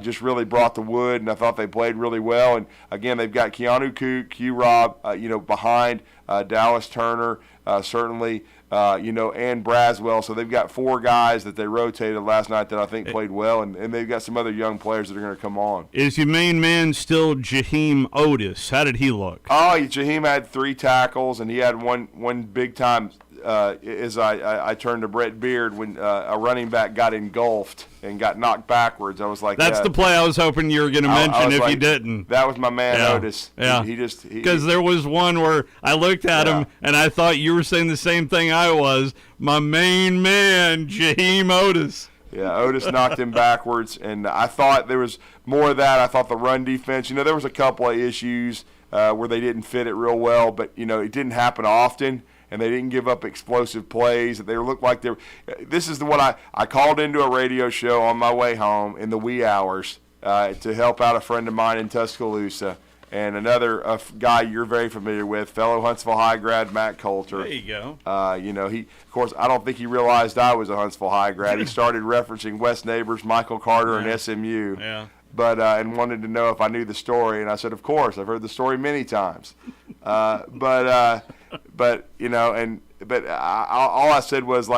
just really brought the wood, and I thought they played really well. And, again, they've got Keanu Kook, Q-Rob, behind Dallas Turner, certainly, and Braswell. So they've got 4 guys that they rotated last night that I think played well, and they've got some other young players that are going to come on. Is your main man still Jaheim Otis? How did he look? Oh, Jaheim had 3 tackles, and he had one big time. As I turned to Brett Beard when a running back got engulfed and got knocked backwards. I was like, that's the play I was hoping you were going to mention if you didn't. That was my man Otis. Yeah. Because there was one where I looked at him and I thought you were saying the same thing I was. My main man, Jaheim Otis. Yeah, Otis knocked him backwards, and I thought there was more of that. I thought the run defense, there was a couple of issues where they didn't fit it real well, but, it didn't happen often. And they didn't give up explosive plays. They looked like they were. This is what I called into a radio show on my way home in the wee hours to help out a friend of mine in Tuscaloosa and another guy you're very familiar with, fellow Huntsville High grad Matt Coulter. There you go. He, of course, I don't think he realized I was a Huntsville High grad. He started referencing West Neighbors, Michael Carter, and SMU. Yeah. But and wanted to know if I knew the story, and I said, of course, I've heard the story many times. But all I said was,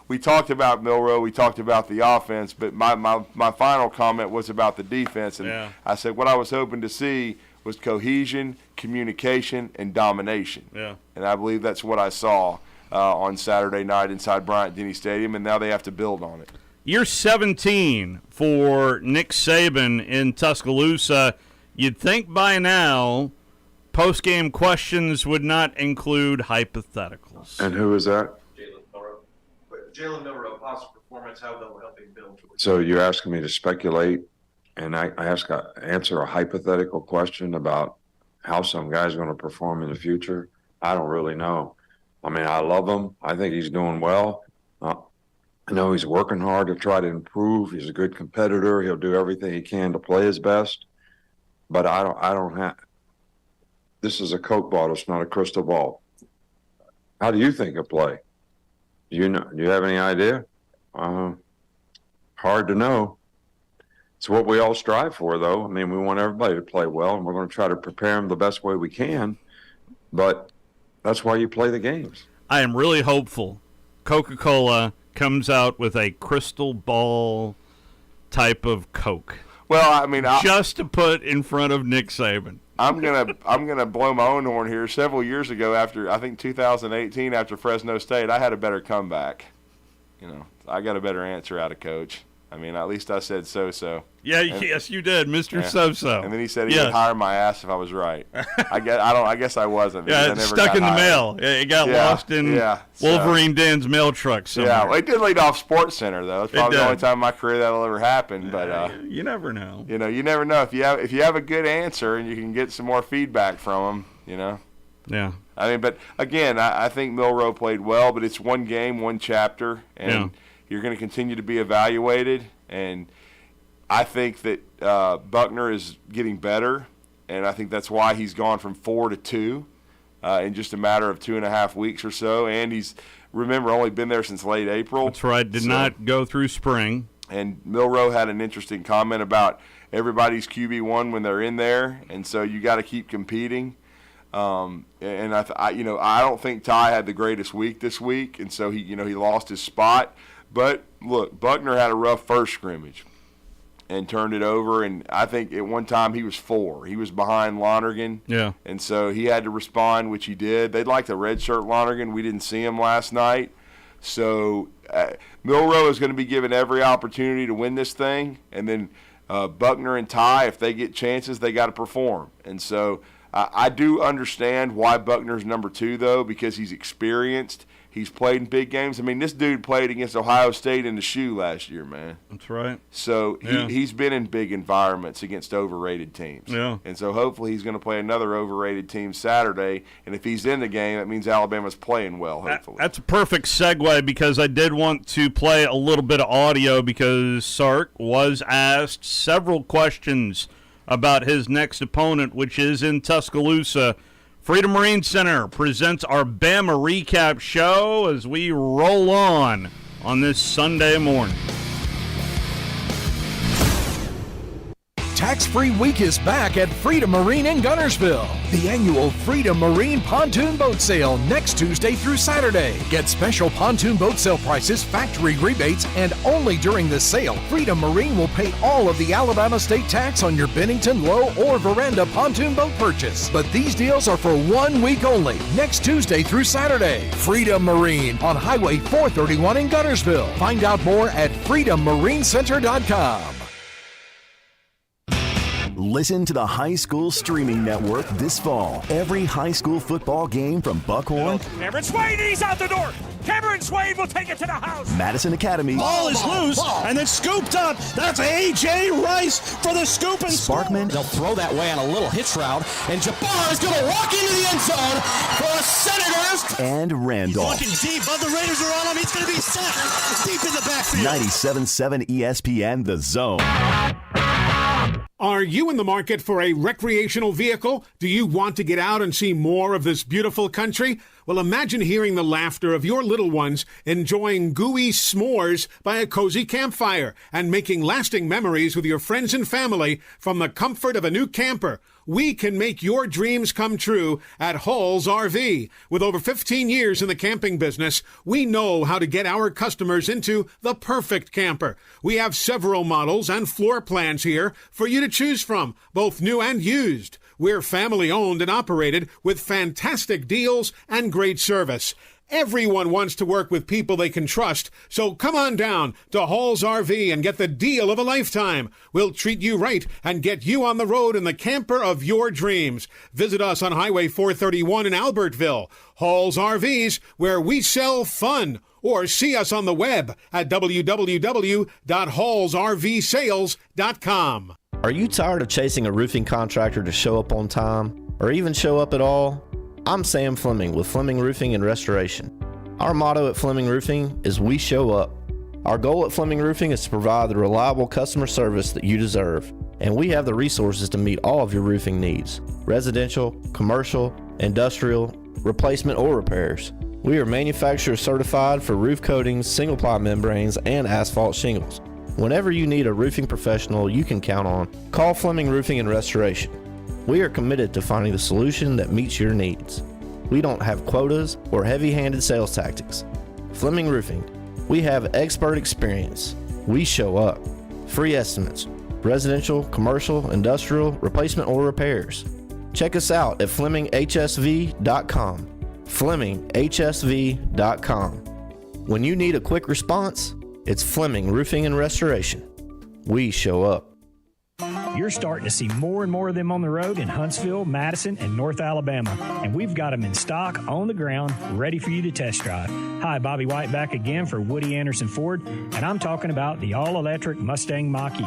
we talked about Milroe, we talked about the offense, but my final comment was about the defense, and I said what I was hoping to see was cohesion, communication, and domination. Yeah. And I believe that's what I saw on Saturday night inside Bryant-Denny Stadium, and now they have to build on it. Year 17 for Nick Saban in Tuscaloosa. You'd think by now post-game questions would not include hypotheticals. And who is that? Jalen Milroe, positive performance, how they'll help him build. So you're asking me to speculate, and I answer a hypothetical question about how some guy's going to perform in the future? I don't really know. I mean, I love him. I think he's doing well. I know he's working hard to try to improve. He's a good competitor. He'll do everything he can to play his best. But I don't have. This is a Coke bottle. It's not a crystal ball. How do you think he'll play? Do you have any idea? Hard to know. It's what we all strive for, though. I mean, we want everybody to play well, and we're going to try to prepare them the best way we can. But that's why you play the games. I am really hopeful Coca-Cola comes out with a crystal ball type of Coke. Well, I mean, just to put in front of Nick Saban. I'm gonna blow my own horn here. Several years ago, after I think 2018, after Fresno State, I had a better comeback. I got a better answer out of Coach. I mean, at least I said so. Yeah, yes, you did, Mr. So-so. And then he said he would hire my ass if I was right. I guess I wasn't. Yeah, it's stuck in the mail. It got lost in Wolverine Dan's mail truck somewhere. Yeah, well, it did lead off Sports Center though. It's probably the only time in my career that'll ever happen. But you never know. You never know if you have a good answer and you can get some more feedback from them. Yeah. I mean, but again, I think Milroe played well, but it's one game, one chapter, and you're going to continue to be evaluated. And I think that Buckner is getting better, and I think that's why he's gone from 4 to 2 in just a matter of 2.5 weeks or so. And he's, remember, only been there since late April. That's right, did not go through spring. And Milroe had an interesting comment about everybody's QB1 when they're in there, and so you got to keep competing. And I don't think Ty had the greatest week this week, and so he lost his spot. But look, Buckner had a rough first scrimmage. and turned it over. And I think at one time he was 4. He was behind Lonergan. Yeah. And so he had to respond, which he did. They'd like to redshirt Lonergan. We didn't see him last night. So Milroe is going to be given every opportunity to win this thing. And then Buckner and Ty, if they get chances, they got to perform. And so I do understand why Buckner's number 2, though, because he's experienced. He's played in big games. I mean, this dude played against Ohio State in the shoe last year, man. That's right. So he's been in big environments against overrated teams. Yeah. And so hopefully he's going to play another overrated team Saturday. And if he's in the game, that means Alabama's playing well, hopefully. That's a perfect segue because I did want to play a little bit of audio because Sark was asked several questions about his next opponent, which is in Tuscaloosa. Freedom Marine Center presents our Bama Recap Show as we roll on this Sunday morning. Tax-free week is back at Freedom Marine in Gunnersville. The annual Freedom Marine Pontoon Boat Sale next Tuesday through Saturday. Get special pontoon boat sale prices, factory rebates, and only during the sale, Freedom Marine will pay all of the Alabama state tax on your Bennington, Low, or Veranda pontoon boat purchase. But these deals are for 1 week only, next Tuesday through Saturday. Freedom Marine on Highway 431 in Gunnersville. Find out more at freedommarincenter.com. Listen to the High School Streaming Network this fall. Every high school football game from Buckhorn. Cameron Swade, he's out the door. Cameron Swade will take it to the house. Madison Academy. Ball is loose and then scooped up. That's A.J. Rice for the scoop and Sparkman. They'll throw that way on a little hitch route, and Jabbar is going to walk into the end zone for the Senators. And Randolph. He's looking deep, but the Raiders are on him. He's going to be sacked deep in the backfield. 97.7 ESPN, The Zone. Are you in the market for a recreational vehicle? Do you want to get out and see more of this beautiful country? Well, imagine hearing the laughter of your little ones enjoying gooey s'mores by a cozy campfire and making lasting memories with your friends and family from the comfort of a new camper. We can make your dreams come true at Hall's RV. With over 15 years in the camping business, we know how to get our customers into the perfect camper. We have several models and floor plans here for you to choose from, both new and used. We're family owned and operated with fantastic deals and great service. Everyone wants to work with people they can trust, so come on down to Hall's RV and get the deal of a lifetime. We'll treat you right and get you on the road in the camper of your dreams. Visit us on Highway 431 in Albertville. Hall's RVs, where we sell fun. Or see us on the web at www.hallsrvsales.com. Are you tired of chasing a roofing contractor to show up on time, or even show up at all? I'm Sam Fleming with Fleming Roofing and Restoration. Our motto at Fleming Roofing is we show up. Our goal at Fleming Roofing is to provide the reliable customer service that you deserve, and we have the resources to meet all of your roofing needs: residential, commercial, industrial, replacement, or repairs. We are manufacturer certified for roof coatings, single-ply membranes, and asphalt shingles. Whenever you need a roofing professional you can count on, call Fleming Roofing and Restoration. We are committed to finding the solution that meets your needs. We don't have quotas or heavy-handed sales tactics. Fleming Roofing, we have expert experience. We show up. Free estimates, residential, commercial, industrial, replacement, or repairs. Check us out at FlemingHSV.com. FlemingHSV.com. When you need a quick response, it's Fleming Roofing and Restoration. We show up. You're starting to see more and more of them on the road in Huntsville, Madison, and North Alabama. And we've got them in stock, on the ground, ready for you to test drive. Hi, Bobby White back again for Woody Anderson Ford, and I'm talking about the all-electric Mustang Mach-E.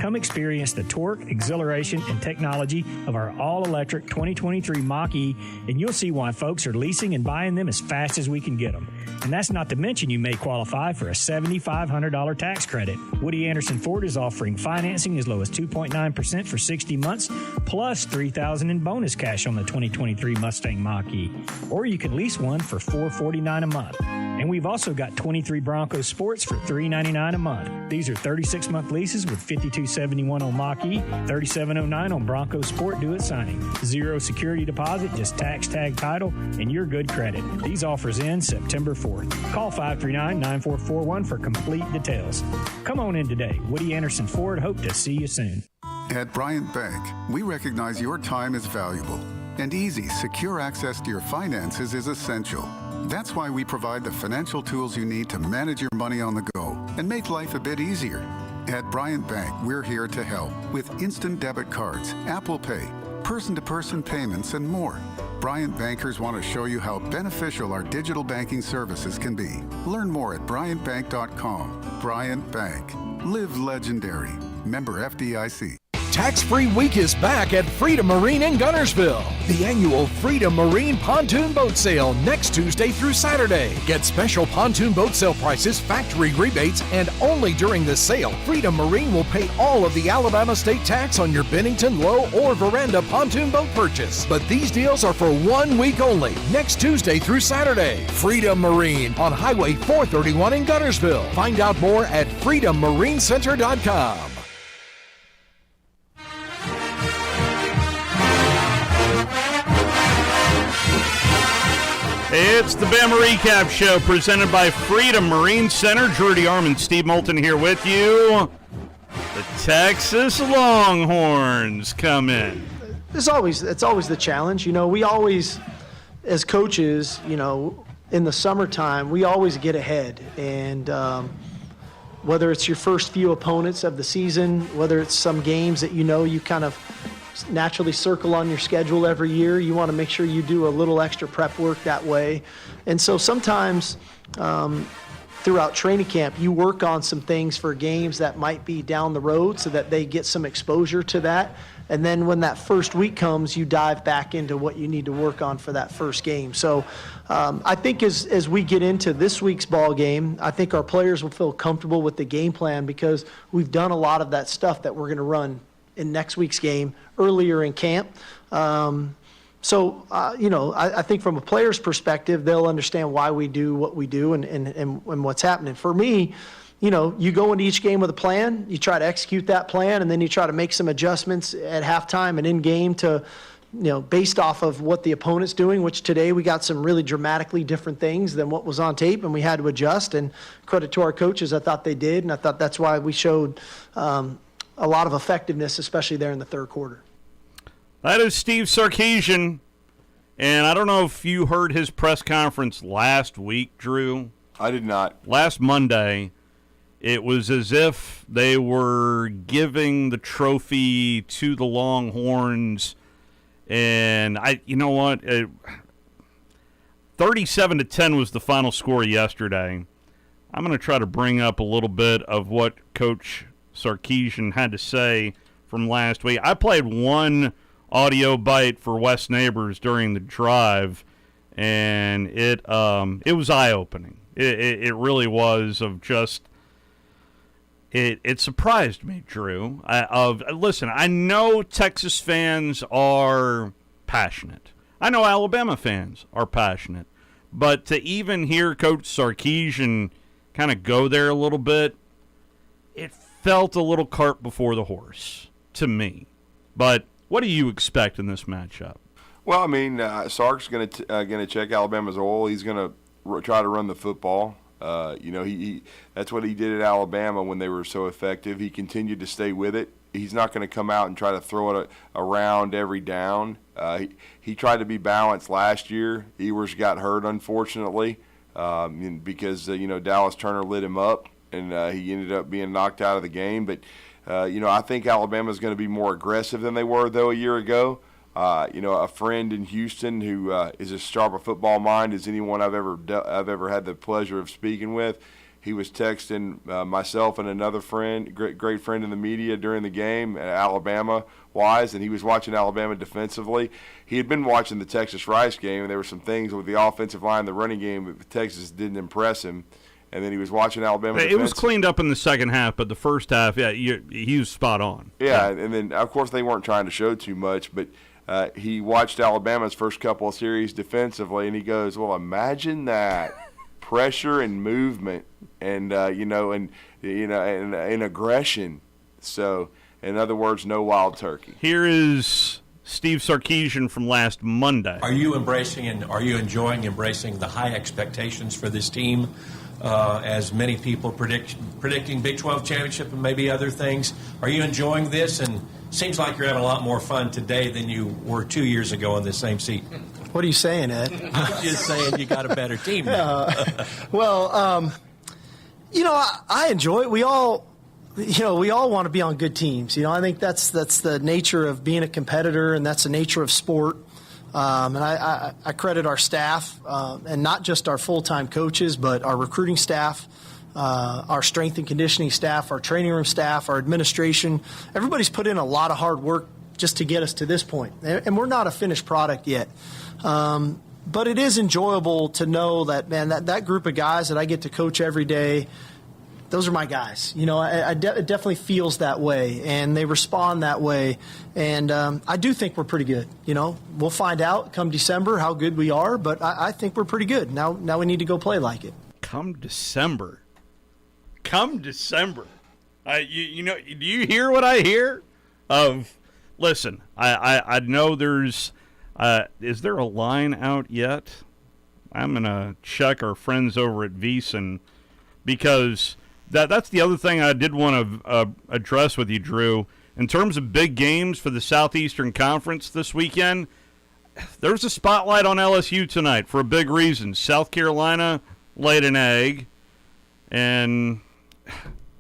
Come experience the torque, exhilaration, and technology of our all-electric 2023 Mach-E, and you'll see why folks are leasing and buying them as fast as we can get them. And that's not to mention you may qualify for a $7,500 tax credit. Woody Anderson Ford is offering financing as low as 2.9% for 60 months, plus $3,000 in bonus cash on the 2023 Mustang Mach-E. Or you can lease one for $449 a month. And And we've also got 23 Bronco Sports for $399 a month. These are 36-month leases with $52.71 on Mach-E, $37.09 on Bronco Sport due at signing. Zero security deposit, just tax tag title, and your good credit. These offers end September 4th. Call 539-9441 for complete details. Come on in today. Woody Anderson Ford, hope to see you soon. At Bryant Bank, we recognize your time is valuable, and easy, secure access to your finances is essential. That's why we provide the financial tools you need to manage your money on the go and make life a bit easier. At Bryant Bank, we're here to help with instant debit cards, Apple Pay, person-to-person payments, and more. Bryant bankers want to show you how beneficial our digital banking services can be. Learn more at bryantbank.com. Bryant Bank. Live legendary. Member FDIC. Tax-free week is back at Freedom Marine in Gunnersville. The annual Freedom Marine Pontoon Boat Sale next Tuesday through Saturday. Get special pontoon boat sale prices, factory rebates, and only during this sale, Freedom Marine will pay all of the Alabama state tax on your Bennington, Low, or Veranda pontoon boat purchase. But these deals are for 1 week only, next Tuesday through Saturday. Freedom Marine on Highway 431 in Gunnersville. Find out more at freedommarincenter.com. It's the Bama Recap Show presented by Freedom Marine Center. Jordy Arman, Steve Moulton here with you. The Texas Longhorns come in. It's always the challenge. You know, we always, as coaches, you know, in the summertime, we always get ahead. And whether it's your first few opponents of the season, whether it's some games that you know you kind of naturally circle on your schedule every year, you want to make sure you do a little extra prep work that way. And so sometimes throughout training camp, you work on some things for games that might be down the road so that they get some exposure to that. And then when that first week comes, you dive back into what you need to work on for that first game. So I think as we get into this week's ball game, I think our players will feel comfortable with the game plan because we've done a lot of that stuff that we're going to run in next week's game earlier in camp. You know, I think from a player's perspective, they'll understand why we do what we do and what's happening. For me, you know, you go into each game with a plan, you try to execute that plan, and then you try to make some adjustments at halftime and in game to, you know, based off of what the opponent's doing, which today we got some really dramatically different things than what was on tape, and we had to adjust. And credit to our coaches, I thought they did, and I thought that's why we showed a lot of effectiveness, especially there in the third quarter. That is Steve Sarkisian, and I don't know if you heard his press conference last week, Drew. I did not. Last Monday, it was as if they were giving the trophy to the Longhorns, and you know what? 37-10 was the final score yesterday. I'm going to try to bring up a little bit of what Coach Sarkisian had to say from last week. I played one audio bite for West Neighbors during the drive, and it was eye-opening. It really was. Of just it surprised me, Drew. Listen, I know Texas fans are passionate. I know Alabama fans are passionate, but to even hear Coach Sarkisian kind of go there a little bit, it felt a little cart before the horse to me. But what do you expect in this matchup? Well, I mean, Sark's going to check Alabama's oil. He's going to try to run the football. You know, he that's what he did at Alabama when they were so effective. He continued to stay with it. He's not going to come out and try to throw it around every down. He tried to be balanced last year. Ewers got hurt, unfortunately, because you know, Dallas Turner lit him up, and he ended up being knocked out of the game. But you know, I think Alabama's going to be more aggressive than they were, though, a year ago. You know, a friend in Houston who is as sharp a football mind as anyone I've ever had the pleasure of speaking with. He was texting myself and another friend, great friend in the media during the game, Alabama-wise, and he was watching Alabama defensively. He had been watching the Texas Rice game, and there were some things with the offensive line, the running game, that Texas didn't impress him. And then he was watching Alabama. It was cleaned up in the second half, but the first half, yeah, he was spot on. Yeah, and then, of course, they weren't trying to show too much, but he watched Alabama's first couple of series defensively, and he goes, well, imagine that pressure and movement, and and aggression. So, in other words, no wild turkey. Here is Steve Sarkisian from last Monday. Are you embracing and are you enjoying embracing the high expectations for this team? As many people predicting Big 12 championship and maybe other things. Are you enjoying this? And seems like you're having a lot more fun today than you were 2 years ago in the same seat. What are you saying, Ed? I'm just saying you got a better team now. I enjoy it. We all want to be on good teams. I think that's the nature of being a competitor, and that's the nature of sport. And I credit our staff, and not just our full-time coaches, but our recruiting staff, our strength and conditioning staff, our training room staff, our administration. Everybody's put in a lot of hard work just to get us to this point. And we're not a finished product yet. But it is enjoyable to know that, man, that group of guys that I get to coach every day, those are my guys. It definitely feels that way, and they respond that way. And I do think we're pretty good. We'll find out come December how good we are, but I think we're pretty good. Now we need to go play like it. Come December. Do you hear what I hear? Listen, I know there's. Is there a line out yet? I'm gonna check our friends over at VEASAN, because that's the other thing I did want to address with you, Drew. In terms of big games for the Southeastern Conference this weekend, there's a spotlight on LSU tonight for a big reason. South Carolina laid an egg, and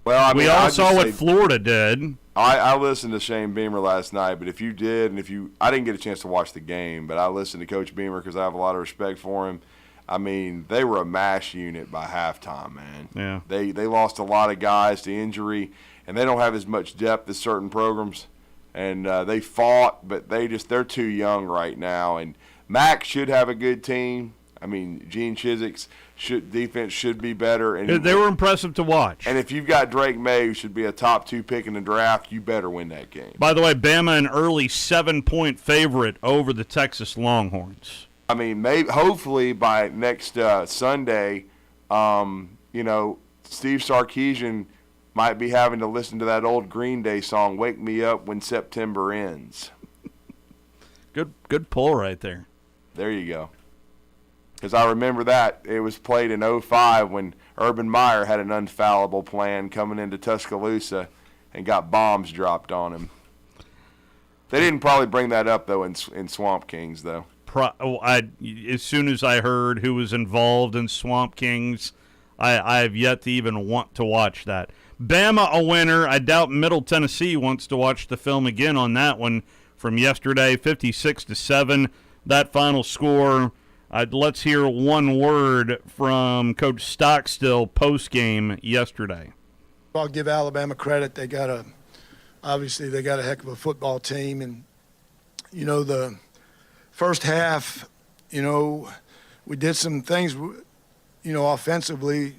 we all saw what Florida did. I listened to Shane Beamer last night, but if you did, and I didn't get a chance to watch the game, but I listened to Coach Beamer because I have a lot of respect for him. I mean, they were a mash unit by halftime, man. Yeah. They lost a lot of guys to injury, and they don't have as much depth as certain programs. And they fought, but they're too young right now. And Mac should have a good team. I mean, Gene Chiswick's defense should be better. And they were impressive to watch. And if you've got Drake May, who should be a top 2 pick in the draft, you better win that game. By the way, Bama an early 7-point favorite over the Texas Longhorns. I mean, hopefully by next Sunday, Steve Sarkisian might be having to listen to that old Green Day song, "Wake Me Up When September Ends." Good pull right there. There you go. Because I remember that. It was played in 2005 when Urban Meyer had an unfallible plan coming into Tuscaloosa and got bombs dropped on him. They didn't probably bring that up, though, in Swamp Kings, though. As soon as I heard who was involved in Swamp Kings, I have yet to even want to watch that. Bama a winner. I doubt Middle Tennessee wants to watch the film again on that one from yesterday, 56-7. That final score. Let's hear one word from Coach Stockstill post-game yesterday. I'll give Alabama credit. Obviously they got a heck of a football team, and the first half, we did some things, offensively.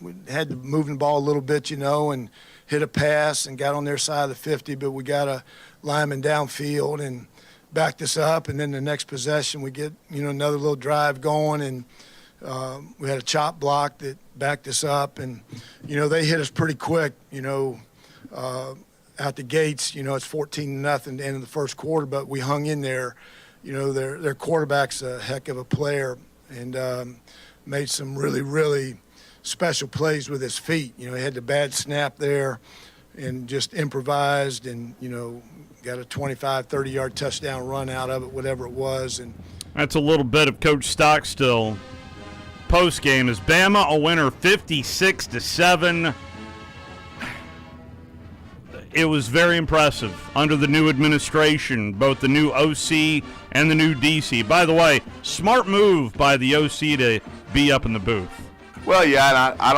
We had to move the ball a little bit, and hit a pass and got on their side of the 50, but we got a lineman downfield and backed us up. And then the next possession, we get, another little drive going, and we had a chop block that backed us up. And, they hit us pretty quick, out the gates. It's 14-0 at the end of the first quarter, but we hung in there. Their quarterback's a heck of a player, and made some really, really special plays with his feet. He had the bad snap there and just improvised and, got a 25, 30-yard touchdown run out of it, whatever it was. And that's a little bit of Coach Stockstill post-game. Is Bama a winner 56-7? It was very impressive under the new administration, both the new OC and the new DC. By the way, smart move by the OC to be up in the booth. Well, yeah, and I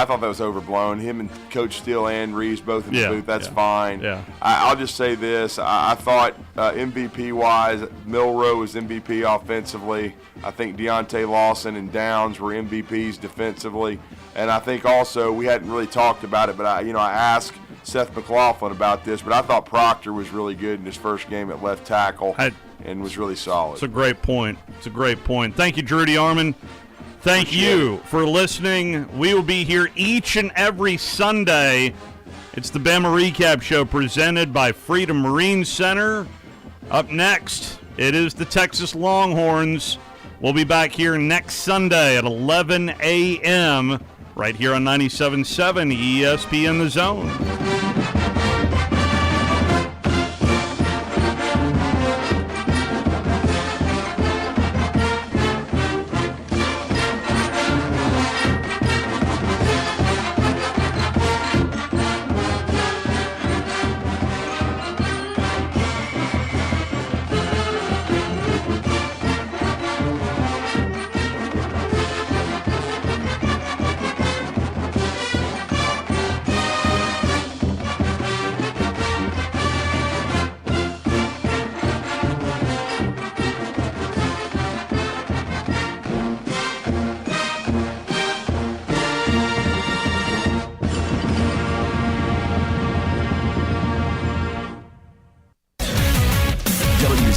thought that was overblown. Him and Coach Steele and Reeves both in the booth. That's fine. Yeah. I'll just say this: I thought MVP-wise, Milroe was MVP offensively. I think Deontay Lawson and Downs were MVPs defensively, and I think also we hadn't really talked about it, but I asked Seth McLaughlin about this, but I thought Proctor was really good in his first game at left tackle and was really solid. It's a great point. Thank you, Drew DeArmond. Thank you for listening. We will be here each and every Sunday. It's the Bama Recap Show presented by Freedom Marine Center. Up next, it is the Texas Longhorns. We'll be back here next Sunday at 11 a.m. right here on 97.7 ESPN The Zone.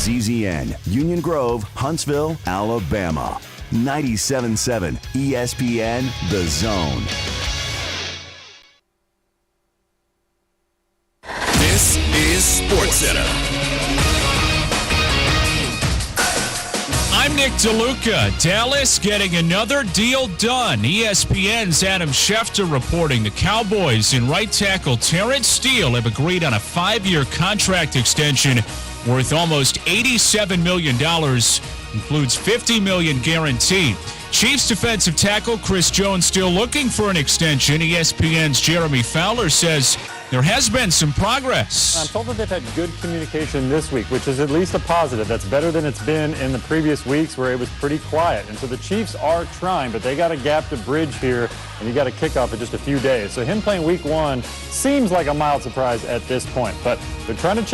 WZZN, Union Grove, Huntsville, Alabama. 97.7 ESPN The Zone. This is SportsCenter. I'm Nick DeLuca. Dallas getting another deal done. ESPN's Adam Schefter reporting the Cowboys and right tackle Terrence Steele have agreed on a 5-year contract extension worth almost $87 million, includes $50 million guaranteed. Chiefs defensive tackle Chris Jones still looking for an extension. ESPN's Jeremy Fowler says there has been some progress. I'm told that they've had good communication this week, which is at least a positive. That's better than it's been in the previous weeks where it was pretty quiet. And so the Chiefs are trying, but they got a gap to bridge here, and you got a kickoff in just a few days. So him playing week 1 seems like a mild surprise at this point, but they're trying to chip